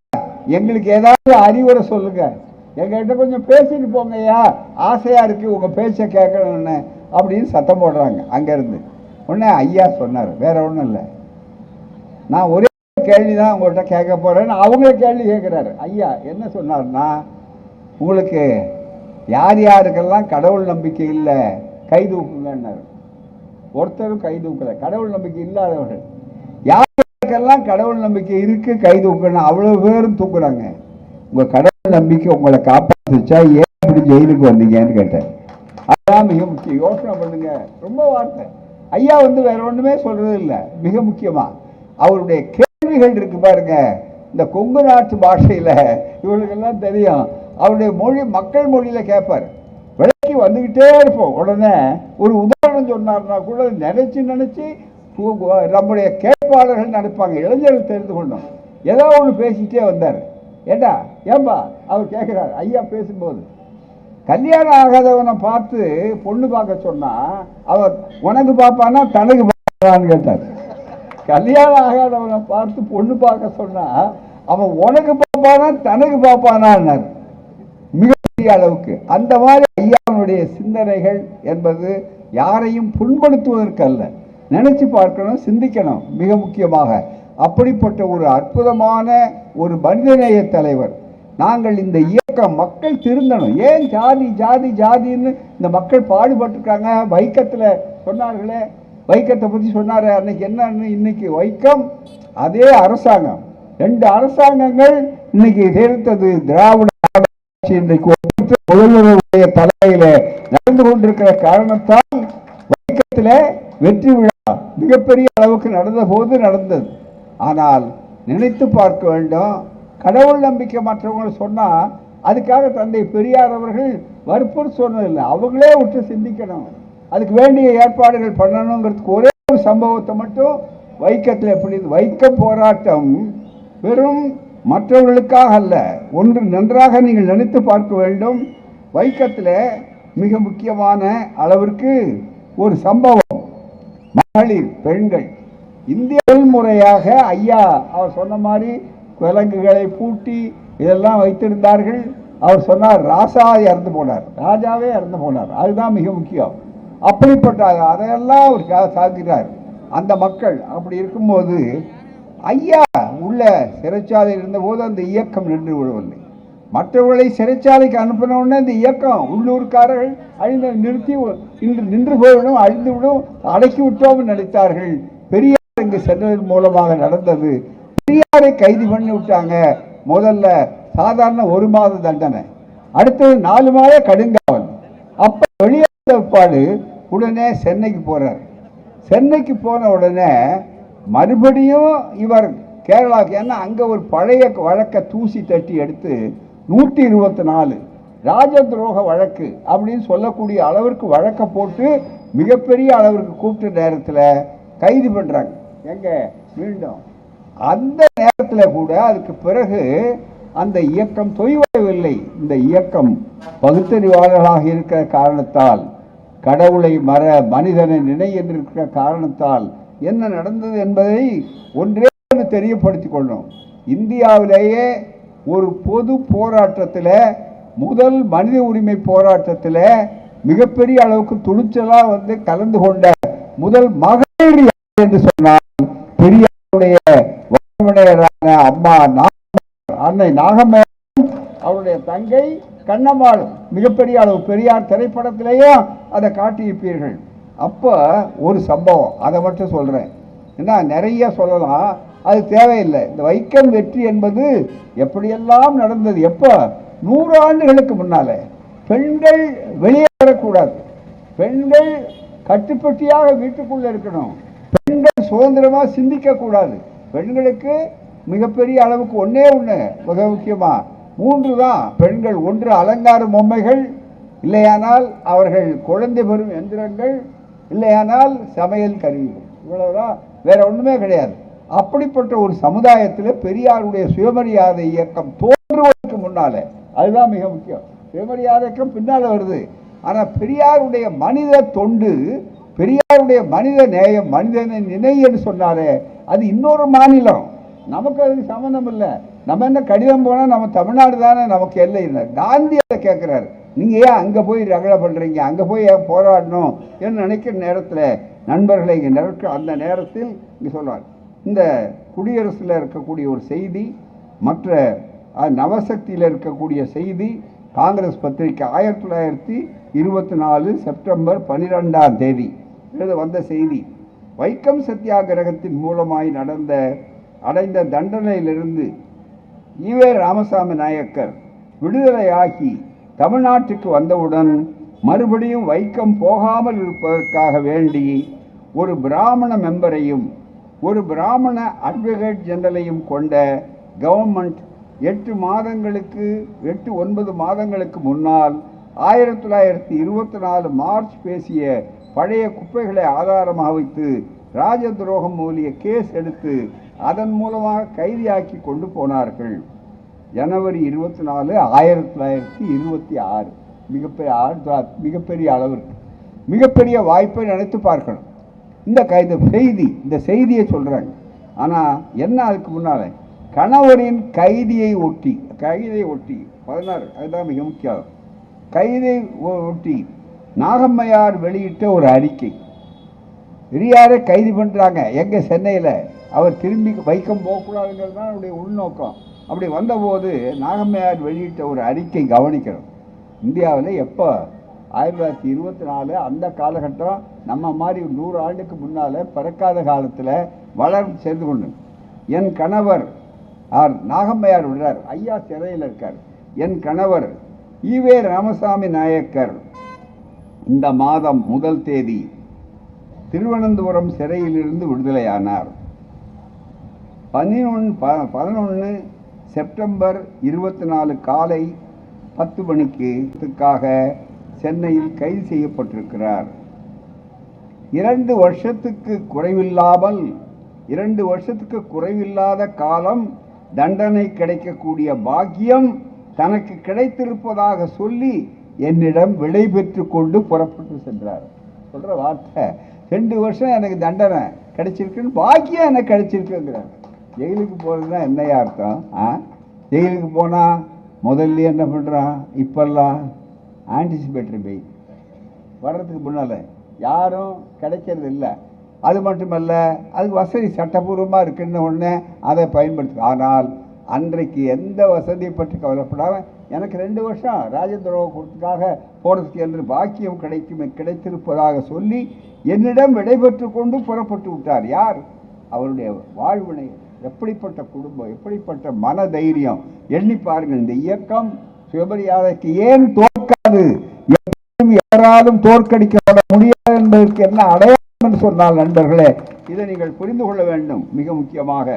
எங்களுக்கு ஏதாவது அறிவுரை சொல்லுங்க, எங்ககிட்ட கொஞ்சம் பேசிட்டு போங்க ஐயா, ஆசையாக இருக்குது உங்கள் பேச்சை கேட்கணுன்னு அப்படின்னு சத்தம் போடுறாங்க அங்கேருந்து. உடனே ஐயா சொன்னார், வேற ஒன்றும் இல்லை, நான் ஒரே கேள்வி தான் உங்கள்கிட்ட கேட்க போகிறேன்னு அவங்கள கேள்வி கேட்குறாரு. ஐயா என்ன சொன்னார்னா, உங்களுக்கு யார் யாருக்கெல்லாம் கடவுள் நம்பிக்கை இல்லை கை தூக்குங்கன்னாரு. ஒருத்தரும் கை தூக்கலை. கடவுள் நம்பிக்கை இல்லாதவர்கள். யாருக்கெல்லாம் கடவுள் நம்பிக்கை இருக்குது கை தூக்குன்னு அவ்வளோ பேரும் தூக்குறாங்க. உங்கள் கடவுள் நம்பிக்கை உங்களை காப்பாற்றுச்சா, ஏன் இப்படி ஜெயிலுக்கு வந்தீங்கன்னு கேட்டார். அதுதான் மிக முக்கியம், யோசனை பண்ணுங்க. ரொம்ப வார்த்தை. ஐயா வேற ஒன்றுமே சொல்றது இல்லை. மிக முக்கியமா அவருடைய கேள்விகள் இருக்கு பாருங்க, இந்த கொங்கு நாட்டு பாஷையில் இவங்களுக்கெல்லாம் தெரியும். அவருடைய மொழி மக்கள் மொழியில் கேட்பார். விலைக்கு வந்துக்கிட்டே இருப்போம். உடனே ஒரு உதாரணம் சொன்னார்னா கூட நினைச்சு நம்முடைய கேட்பாளர்கள் நினைப்பாங்க, இளைஞர்கள் தெரிந்து கொண்டோம். ஏதோ ஒன்று பேசிக்கிட்டே வந்தார். ஏண்டா ஏன்பா அவர் கேட்குறாரு. ஐயா பேசும்போது, கல்யாணம் ஆகாதவனை பார்த்து பொண்ணு பார்க்க சொன்னா அவன் உனக்கு பார்ப்பானா தனக்கு பார்ப்பான்னு கேட்டார். கல்யாணம் ஆகாதவனை பார்த்து பொண்ணு பார்க்க சொன்னா அவன் உனக்கு பார்ப்பானா தனக்கு பார்ப்பானான்னாரு. மிக மிகப்பெரிய அளவுக்கு. அந்த மாதிரி ஐயாவுடைய சிந்தனைகள் என்பது யாரையும் புண்படுத்துவதற்கு அல்ல, நினைச்சு பார்க்கணும், சிந்திக்கணும். மிக முக்கியமாக அப்படிப்பட்ட ஒரு அற்புதமான ஒரு மனிதநேய தலைவர். நாங்கள் இந்த இயக்கம் மக்கள் திருந்தணும். ஏன் ஜாதி ஜாதி ஜாதின்னு இந்த மக்கள் பாடுபட்டுருக்காங்க. வைக்கத்தில் சொன்னார்களே, வைக்கத்தை பற்றி சொன்னார் அன்னைக்கு. என்னன்னு இன்னைக்கு வைக்கம் அதே அரசாங்கம், 2 அரசாங்கங்கள் இன்னைக்கு சேர்த்தது திராவிட ஆட்சி இன்றைக்கு முதல்வருடைய தலைமையில நடந்து கொண்டிருக்கிற காரணத்தால் வைக்கத்தில் வெற்றி விழா மிகப்பெரிய அளவுக்கு நடந்த போது நடந்தது. ஆனால் நினைத்து பார்க்க வேண்டும், கடவுள் நம்பிக்கை மற்றவங்க சொன்னா அதுக்காக தந்தை பெரியார் அவர்கள் வற்புறுத்தி சொன்னதில்லை, அவங்களே விட்டு சிந்திக்கணும், அதுக்கு வேண்டிய ஏற்பாடுகள் பண்ணணுங்கிறதுக்கு ஒரே ஒரு சம்பவத்தை மட்டும் வைக்கத்தில் எப்படி. வைக்கம் போராட்டம் வெறும் மற்றவர்களுக்காக அல்ல, ஒன்று நன்றாக நீங்கள் நினைத்து பார்க்க வேண்டும். வைக்கத்தில் மிக முக்கியமான அளவிற்கு ஒரு சம்பவம், மகளிர் பெண்கள் இந்திய முறையாக ஐயா அவர் சொன்ன மாதிரி விலங்குகளை பூட்டி இதெல்லாம் வைத்திருந்தார்கள். அவர் சொன்னார் ராசா இறந்து போனார், ராஜாவே இறந்து போனார், அதுதான் மிக முக்கியம். அப்படிப்பட்ட அதையெல்லாம் அவர் சாக்கிறார். அந்த மக்கள் அப்படி இருக்கும்போது ஐயா உள்ள சிறைச்சாலையில் இருந்தபோது அந்த இயக்கம் நின்று விடவில்லை. மற்றவர்களை சிறைச்சாலைக்கு அனுப்பினோடனே இந்த இயக்கம் உள்ளூர்காரர்கள் அழிந்து நிறுத்தி இன்று நின்று போய்விடும், அழிந்துவிடும், அடக்கி விட்டோம் நினைத்தார்கள். பெரியார் இங்கு சென்றதன் மூலமாக நடந்தது. பெரியாரை கைது பண்ணி விட்டாங்க. முதல்ல சாதாரண 1 மாத தண்டனை, அடுத்தது 4 மாத கடுங்காவல். அப்ப வெளியேற்ற பாடு உடனே சென்னைக்கு போறார். சென்னைக்கு போன உடனே மறுபடியும் இவர் கேரளாவுக்கு, ஏன்னா அங்க ஒரு பழைய வழக்கை தூசி தட்டி எடுத்து 124 ராஜ துரோக வழக்கு அப்படின்னு சொல்லக்கூடிய அளவிற்கு வழக்கை போட்டு மிகப்பெரிய அளவிற்கு கூப்பிட்ட நேரத்தில் கைது பண்றாங்க. எங்க மீண்டும் அந்த நேரத்தில் கூட அதுக்கு பிறகு அந்த இயக்கம் தொய்வடையவில்லை. இந்த இயக்கம் பகுத்தறிவாளர்களாக இருக்கிற காரணத்தால், கடவுளை மனிதனை நினை என்றிருக்கிற காரணத்தால் என்ன நடந்தது என்பதை ஒன்றே தெரியப்படுத்திக் கொள்ளணும். இந்தியாவிலேயே ஒரு பொது போராட்டத்தில், முதல் மனித உரிமை போராட்டத்தில் மிகப்பெரிய அளவுக்கு துணிச்சலாக கலந்து கொண்ட முதல் மகளிர் என்று சொன்னால் பெரியாருடைய அம்மா அன்னை நாகம்மையாரும் அவருடைய தங்கை கண்ணம்மாளும். மிகப்பெரிய அளவு பெரியார் திரைப்படத்திலேயும் அதை காட்டியிருப்பீர்கள். அப்போ ஒரு சம்பவம், அதை மட்டும் சொல்றேன், ஏன்னா நிறைய சொல்லலாம், அது தேவையில்லை. இந்த வைக்கம் வெற்றி என்பது எப்படியெல்லாம் நடந்தது. எப்போ 100 ஆண்டுகளுக்கு முன்னாலே பெண்கள் வெளியே வரக்கூடாது, பெண்கள் கட்டுப்பட்டியாக வீட்டுக்குள்ள இருக்கணும், பெண்கள் சுதந்திரமாக சிந்திக்க கூடாது. பெண்களுக்கு மிகப்பெரிய அளவுக்கு ஒன்னே ஒன்று மிக முக்கியமா 3 தான் பெண்கள். ஒன்று அலங்கார பொம்மைகள், இல்லையானால் அவர்கள் குழந்தை பெறும் எந்திரங்கள், இல்லையானால் சமையல் கருவிகள், இவ்வளவுதான், வேற ஒண்ணுமே கிடையாது. அப்படிப்பட்ட ஒரு சமுதாயத்தில் பெரியாருடைய சுயமரியாதை இயக்கம் தோன்றுவதற்கு முன்னாலே, அதுதான் மிக முக்கியம். சுயமரியாதை இயக்கம் பின்னால வருது. ஆனால் பெரியாருடைய மனித தொண்டு, பெரியாருடைய மனித நேயம், மனிதனை நினை என்று சொன்னாலே அது இன்னொரு மாநிலம், நமக்கு அதுக்கு சம்மந்தம் இல்லை. நம்ம என்ன கடிதம் போனால் நம்ம தமிழ்நாடு தானே நமக்கு எல்லை இல்லை. காந்தி அதை கேட்குறாரு, நீங்கள் ஏன் அங்கே போய் ரகலை பண்ணுறீங்க, அங்கே போய் ஏன் போராடணும் என்று நினைக்கிற நேரத்தில் நண்பர்களை இங்கே நிற்க அந்த நேரத்தில் இங்கே சொல்வார். இந்த குடியரசில் இருக்கக்கூடிய ஒரு செய்தி, மற்ற நவசக்தியில் இருக்கக்கூடிய செய்தி, காங்கிரஸ் பத்திரிகை 1924 செப்டம்பர் 12ஆம் தேதி வந்த செய்தி. வைக்கம் சத்தியாகிரகத்தின் மூலமாய் அடைந்த தண்டனையிலிருந்து ஈவே ராமசாமி நாயக்கர் விடுதலையாகி தமிழ்நாட்டுக்கு வந்தவுடன் மறுபடியும் வைக்கம் போகாமல் இருப்பதற்காக வேண்டி ஒரு பிராமண மெம்பரையும் ஒரு பிராமண அட்வொகேட் ஜெனரலையும் கொண்ட கவர்மெண்ட் 8-9 மாதங்களுக்கு முன்னால் 1924 மார்ச் பேசிய பழைய குப்பைகளை ஆதாரமாக வைத்து ராஜ துரோகம் மூலிய கேஸ் எடுத்து அதன் மூலமாக கைதியாக்கி கொண்டு போனார்கள். ஜனவரி 24, 1926. மிகப்பெரிய அளவிற்கு மிகப்பெரிய வாய்ப்பை நினைத்து பார்க்கணும். இந்த செய்தியை சொல்றாங்க. ஆனால் என்ன, அதுக்கு முன்னால கணவரின் கைதியை ஒட்டி 16, அதுதான் மிக முக்கியம். கைதை ஒட்டி நாகம்மையார் வெளியிட்ட ஒரு அறிக்கை. பெரியாரை கைது பண்ணுறாங்க எங்கே சென்னையில், அவர் திரும்பி வைக்கம் போகக்கூடாதுங்கிறது தான் அவருடைய உள்நோக்கம். அப்படி வந்தபோது நாகம்மையார் வெளியிட்ட ஒரு அறிக்கை கவனிக்கணும். இந்தியாவில் எப்போ 1924 அந்த காலகட்டம் நம்ம மாதிரி 100 ஆண்டுக்கு முன்னால் பிறக்காத காலத்தில் வளர்ந்து சேர்ந்து கொண்டு என் கணவர் நாகம்மையார் விடுறார், ஐயா சிறையில் இருக்கார். என் கணவர் ஈவே ராமசாமி நாயக்கர் இந்த மாதம் 1 தேதி திருவனந்தபுரம் சிறையிலிருந்து விடுதலையானார். 11 செப்டம்பர் 24 காலை 10 மணிக்காக சென்னையில் கைது செய்யப்பட்டிருக்கிறார். 2 வருஷத்துக்கு குறைவில்லாத காலம் தண்டனை கிடைக்கக்கூடிய பாக்கியம் தனக்கு கிடைத்திருப்பதாக சொல்லி என்னிடம் விடை பெற்று கொண்டு புறப்பட்டு சென்றார். சொல்ற வார்த்தை, 2 வருஷம் எனக்கு தண்டனை கிடைச்சிருக்குன்னு பாக்கியம் எனக்கு கிடைச்சிருக்குங்கிறார். ஜெயிலுக்கு போகிறதுனா என்னையா அர்த்தம்? ஜெயிலுக்கு போனால் முதல்ல என்ன பண்ணுறான், இப்பெல்லாம் ஆன்டிசிபேட்டரி பெயில் வர்றதுக்கு முன்னால் யாரும் கிடைக்கிறது இல்லை. அது மட்டுமல்ல, அதுக்கு வசதி சட்டபூர்வமாக இருக்குன்னு ஒன்று அதை பயன்படுத்து. ஆனால் அன்றைக்கு எந்த வசதியை பற்றி கவலைப்படாமல் எனக்கு 2 வருஷம் ராஜதுரோக கொடுத்துக்காக போகிறதுக்கு என்று பாக்கியம் கிடைத்திருப்பதாக சொல்லி என்னிடம் விடைபெற்று கொண்டு புறப்பட்டு விட்டார். யார்? அவருடைய வாழ்வினை. எப்படிப்பட்ட குடும்பம், எப்படிப்பட்ட மன தைரியம் எண்ணி பாருங்கள். இந்த இயக்கம் சுயமரியாதைக்கு ஏன் தோற்காது, யாராலும் தோற்கடிக்கப்பட முடியாது என்பதற்கு என்ன அடையாளம் என்று சொன்னால் நண்பர்களே, இதை நீங்கள் புரிந்து கொள்ள வேண்டும். மிக முக்கியமாக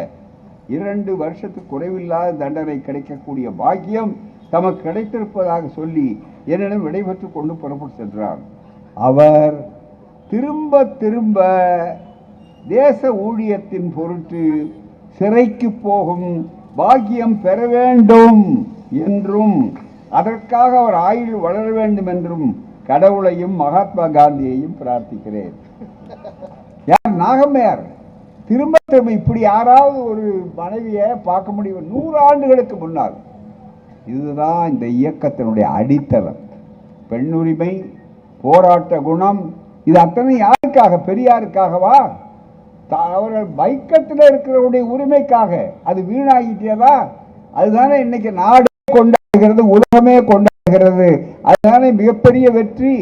2 வருஷத்துக்கு குறைவில்லாத தண்டனை கிடைக்கக்கூடிய பாக்கியம் தமக்கு கிடைத்திருப்பதாக சொல்லி என்னிடம் விடைபெற்று கொண்டு புறப்பட்டு சென்றார். அவர் திரும்ப திரும்ப தேச ஊழியத்தின் பொருட்டு சிறைக்கு போகும் பாக்கியம் பெற வேண்டும் என்றும் அதற்காக அவர் ஆயுள் வளர வேண்டும் என்றும் கடவுளையும் மகாத்மா காந்தியையும் பிரார்த்திக்கிறேன். யார்? நாகம்மையார். திரும்ப திரும்ப இப்படி யாராவது ஒரு மனைவியை பார்க்க முடியும் 100 ஆண்டுகளுக்கு முன்னால். இதுதான் இந்த இயக்கத்தினுடைய அடித்தளம். பெண்ணுரிமை, போராட்ட குணம், இது அத்தனை யாருக்காக? பெரியாருக்காகவா? அவர்கள் வைக்கத்தில் இருக்கிறவருடைய உரிமைக்காக. அது வீணாகிட்டதா? அதுதானே இன்னைக்கு நாடு கொண்டாடுகிறது, உலகமே கொண்டாடுகிறது. அதுதானே மிகப்பெரிய வெற்றி.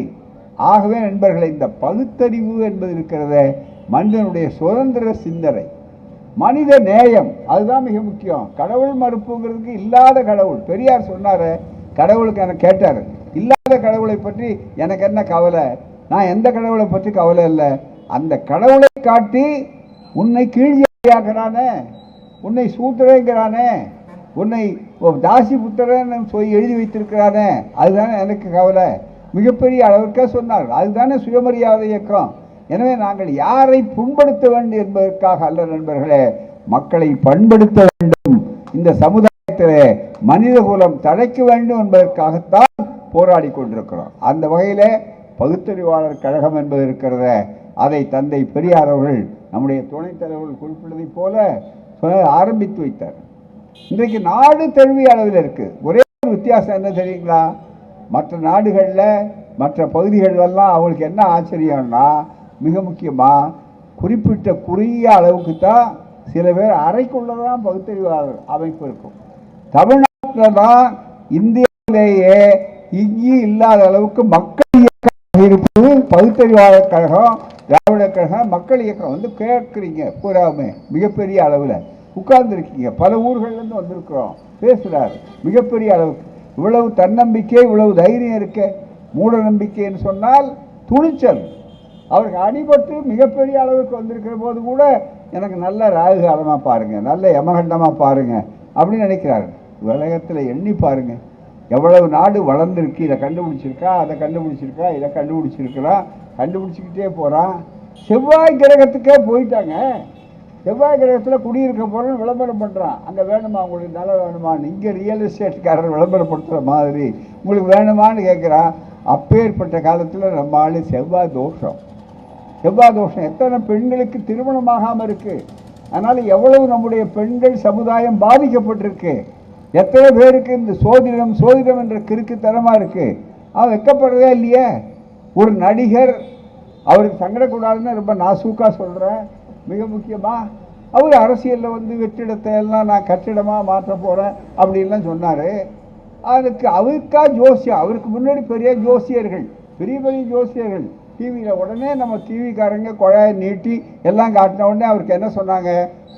ஆகவே நண்பர்களை, இந்த பகுத்தறிவு என்பது இருக்கிறத, மனிதனுடைய சுதந்திர சிந்தனை, மனித நேயம், அதுதான் மிக முக்கியம். கடவுள் மறுப்புங்கிறதுக்கு இல்லாத கடவுள். பெரியார் சொன்னார், கடவுளுக்கு எனக்கு கேட்டார், இல்லாத கடவுளை பற்றி எனக்கு என்ன கவலை, நான் எந்த கடவுளை பற்றி கவலை இல்லை. அந்த கடவுளை காட்டி உன்னை கீழ்ஜாதியாக்குறானே, உன்னை சூத்திரங்கிறானே, உன்னை தாசி புத்திரன்னு சொல்லி எழுதி வைத்திருக்கிறானே, அதுதானே எனக்கு கவலை. மிகப்பெரிய அளவிற்கே சொன்னார். அதுதானே சுயமரியாதை இயக்கம். எனவே நாங்கள் யாரை புண்படுத்த வேண்டும் என்பதற்காக அல்ல நண்பர்களே, மக்களை பண்படுத்த வேண்டும், இந்த சமுதாயத்திலே மனித குலம் தழைக்க வேண்டும் என்பதற்காகத்தான் போராடி கொண்டிருக்கிறோம். அந்த வகையில் பகுத்தறிவாளர் கழகம் என்பது இருக்கிறத, அதை தந்தை பெரியார் அவர்கள் நம்முடைய துணைத் தலைவர்கள் குறிப்பிட்டதைப் போல ஆரம்பித்து வைத்தார். இன்றைக்கு நாடு தழுவிய அளவில் இருக்கு. ஒரே ஒரு வித்தியாசம் என்ன தெரியுங்களா? மற்ற நாடுகளில், மற்ற பகுதிகளெல்லாம் அவங்களுக்கு என்ன ஆச்சரியம்னா, மிக முக்கியமாக குறிப்பிட்ட குறுகிய அளவுக்கு தான் சில பேர் அறைக்குள்ளதான் பகுத்தறிவாளர் அமைப்பு இருக்கும். தமிழ்நாட்டில் தான் இந்தியாவிலேயே இங்கே இல்லாத அளவுக்கு மக்கள் இயக்கம் இருப்பது. பகுத்தறிவாளர் கழகம், திராவிட கழகம், மக்கள் இயக்கம் வந்து கேட்குறீங்க பூராமே மிகப்பெரிய அளவில் உட்கார்ந்துருக்கீங்க. பல ஊர்கள்லேருந்து வந்திருக்கிறோம், பேசுகிறாரு மிகப்பெரிய அளவுக்கு. இவ்வளவு தன்னம்பிக்கை, இவ்வளவு தைரியம் இருக்க. மூட நம்பிக்கைன்னு சொன்னால் துணிச்சல். அவருக்கு அடிபட்டு மிகப்பெரிய அளவுக்கு வந்திருக்கிற போது கூட எனக்கு நல்ல ராகு காலமாக பாருங்கள், நல்ல யமகண்டமாக பாருங்கள் அப்படின்னு நினைக்கிறாரு. உலகத்தில் எண்ணி பாருங்கள், எவ்வளவு நாடு வளர்ந்துருக்கு. இதை கண்டுபிடிச்சிருக்கா, அதை கண்டுபிடிச்சிருக்கா, இதை கண்டுபிடிச்சிருக்கலாம், கண்டுபிடிச்சிக்கிட்டே போகிறான். செவ்வாய் கிரகத்துக்கே போயிட்டாங்க. செவ்வாய் கிரகத்தில் குடியிருக்க போகிறோன்னு விளம்பரம் பண்ணுறான். அங்கே வேணுமா உங்களுக்கு, நல்லா வேணுமான்னு. இங்கே ரியல் எஸ்டேட்காரர் விளம்பரப்படுத்துகிற மாதிரி உங்களுக்கு வேணுமான்னு கேட்குறான். அப்பேற்பட்ட காலத்தில் நம்ம ஆள் செவ்வாய் தோஷம். செவ்வாய் தோஷம் எத்தனை பெண்களுக்கு திருமணமாகாமல் இருக்குது. அதனால் எவ்வளவு நம்முடைய பெண்கள் சமுதாயம் பாதிக்கப்பட்டிருக்கு. எத்தனை பேருக்கு இந்த சோதிடம் என்ற கிறுக்குத்தனமாக இருக்குது. அவன் வெட்கப்படுறதே இல்லையே. ஒரு நடிகர் அவருக்கு சங்கடக்கூடாதுன்னு ரொம்ப நாசூக்கா சொல்கிறேன். மிக முக்கியமாக அவர் அரசியலில் வந்து வெற்றிடத்தை எல்லாம் நான் கட்டிடமாக மாற்ற போகிறேன் அப்படின்லாம் சொன்னார். அதுக்கு அவருக்கா ஜோசியம், அவருக்கு முன்னாடி பெரிய ஜோசியர்கள், பெரிய பெரிய ஜோசியர்கள் டிவியில் உடனே நம்ம டிவிக்காரங்க குழாயை நீட்டி எல்லாம் காட்டின உடனே அவருக்கு என்ன சொன்னாங்க,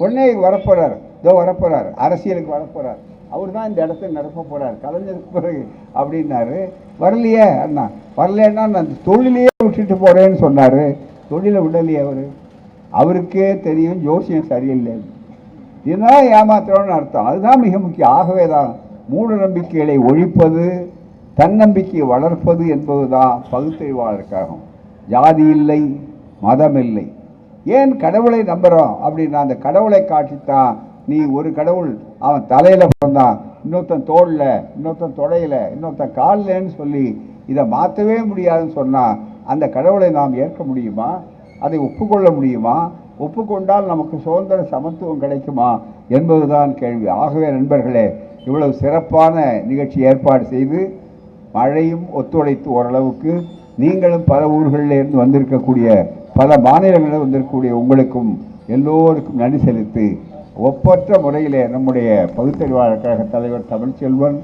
உடனே வரப்போகிறார், இதோ வரப்போகிறார், அரசியலுக்கு வரப்போகிறார், அவர் தான் இந்த இடத்துல நிரப்ப போகிறார் கலைஞருக்கு பிறகு அப்படின்னாரு. வரலையே அண்ணா, வரலன்னா நான் தொழிலையே விட்டுட்டு போகிறேன்னு சொன்னார். தொழிலை விடலையே அவருக்கே தெரியும் ஜோசியம் சரியில்லை, இதெல்லாம் ஏமாத்துறோன்னு அர்த்தம். அதுதான் மிக முக்கியம். ஆகவே தான் மூட நம்பிக்கைகளை ஒழிப்பது, தன்னம்பிக்கையை வளர்ப்பது என்பதுதான் பகுத்தறிவாளருக்காகும். ஜாதி இல்லை, மதம் இல்லை. ஏன் கடவுளை நம்புகிறோம் அப்படின்னா, அந்த கடவுளை காட்டித்தான் நீ ஒரு கடவுள் அவன் தலையில் பிறந்தான், இன்னொருத்தன் தோளில், இன்னொருத்தன் தொடையில், இன்னொருத்தன் காலில்னு சொல்லி இதை மாற்றவே முடியாதுன்னு சொன்னால் அந்த கடவுளை நாம் ஏற்க முடியுமா? அதை ஒப்புக்கொள்ள முடியுமா? ஒப்புக்கொண்டால் நமக்கு சுதந்திர சமத்துவம் கிடைக்குமா என்பதுதான் கேள்வி. ஆகவே நண்பர்களே, இவ்வளவு சிறப்பான நிகழ்ச்சி ஏற்பாடு செய்து மழையும் ஒத்துழைத்து ஓரளவுக்கு நீங்களும் பல ஊர்களிலிருந்து வந்திருக்கக்கூடிய, பல மாநிலங்களில் வந்திருக்கக்கூடிய உங்களுக்கும் எல்லோருக்கும் நன்றி செலுத்தி, ஒப்பற்ற முறையிலே நம்முடைய பகுத்தறிவாளர் கழக தலைவர் தமிழ்ச்செல்வன்,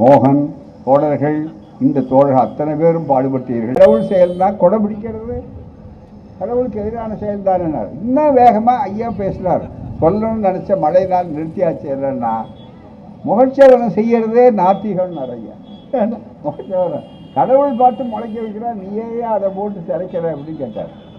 மோகன், தோழர்கள், இந்த தோழர்கள் அத்தனை பேரும் பாடுபட்டீர்கள். கடவுள் செயல்தான் கொடை பிடிக்கிறது, கடவுளுக்கு எதிரான செயல்தான். இன்னும் வேகமாக ஐயா பேசினார். சொல்லணும்னு நினச்ச மழை நாள் நிறுத்தியாச்சு இல்லைன்னா முகச்சவரம் செய்யறதே நாத்திகம் ஐயா. முகச்சவரம் கடவுள் பார்த்து முளைக்க வைக்கிறா, நீயே அதை போட்டு சிறைக்கிற அப்படின்னு கேட்டார்.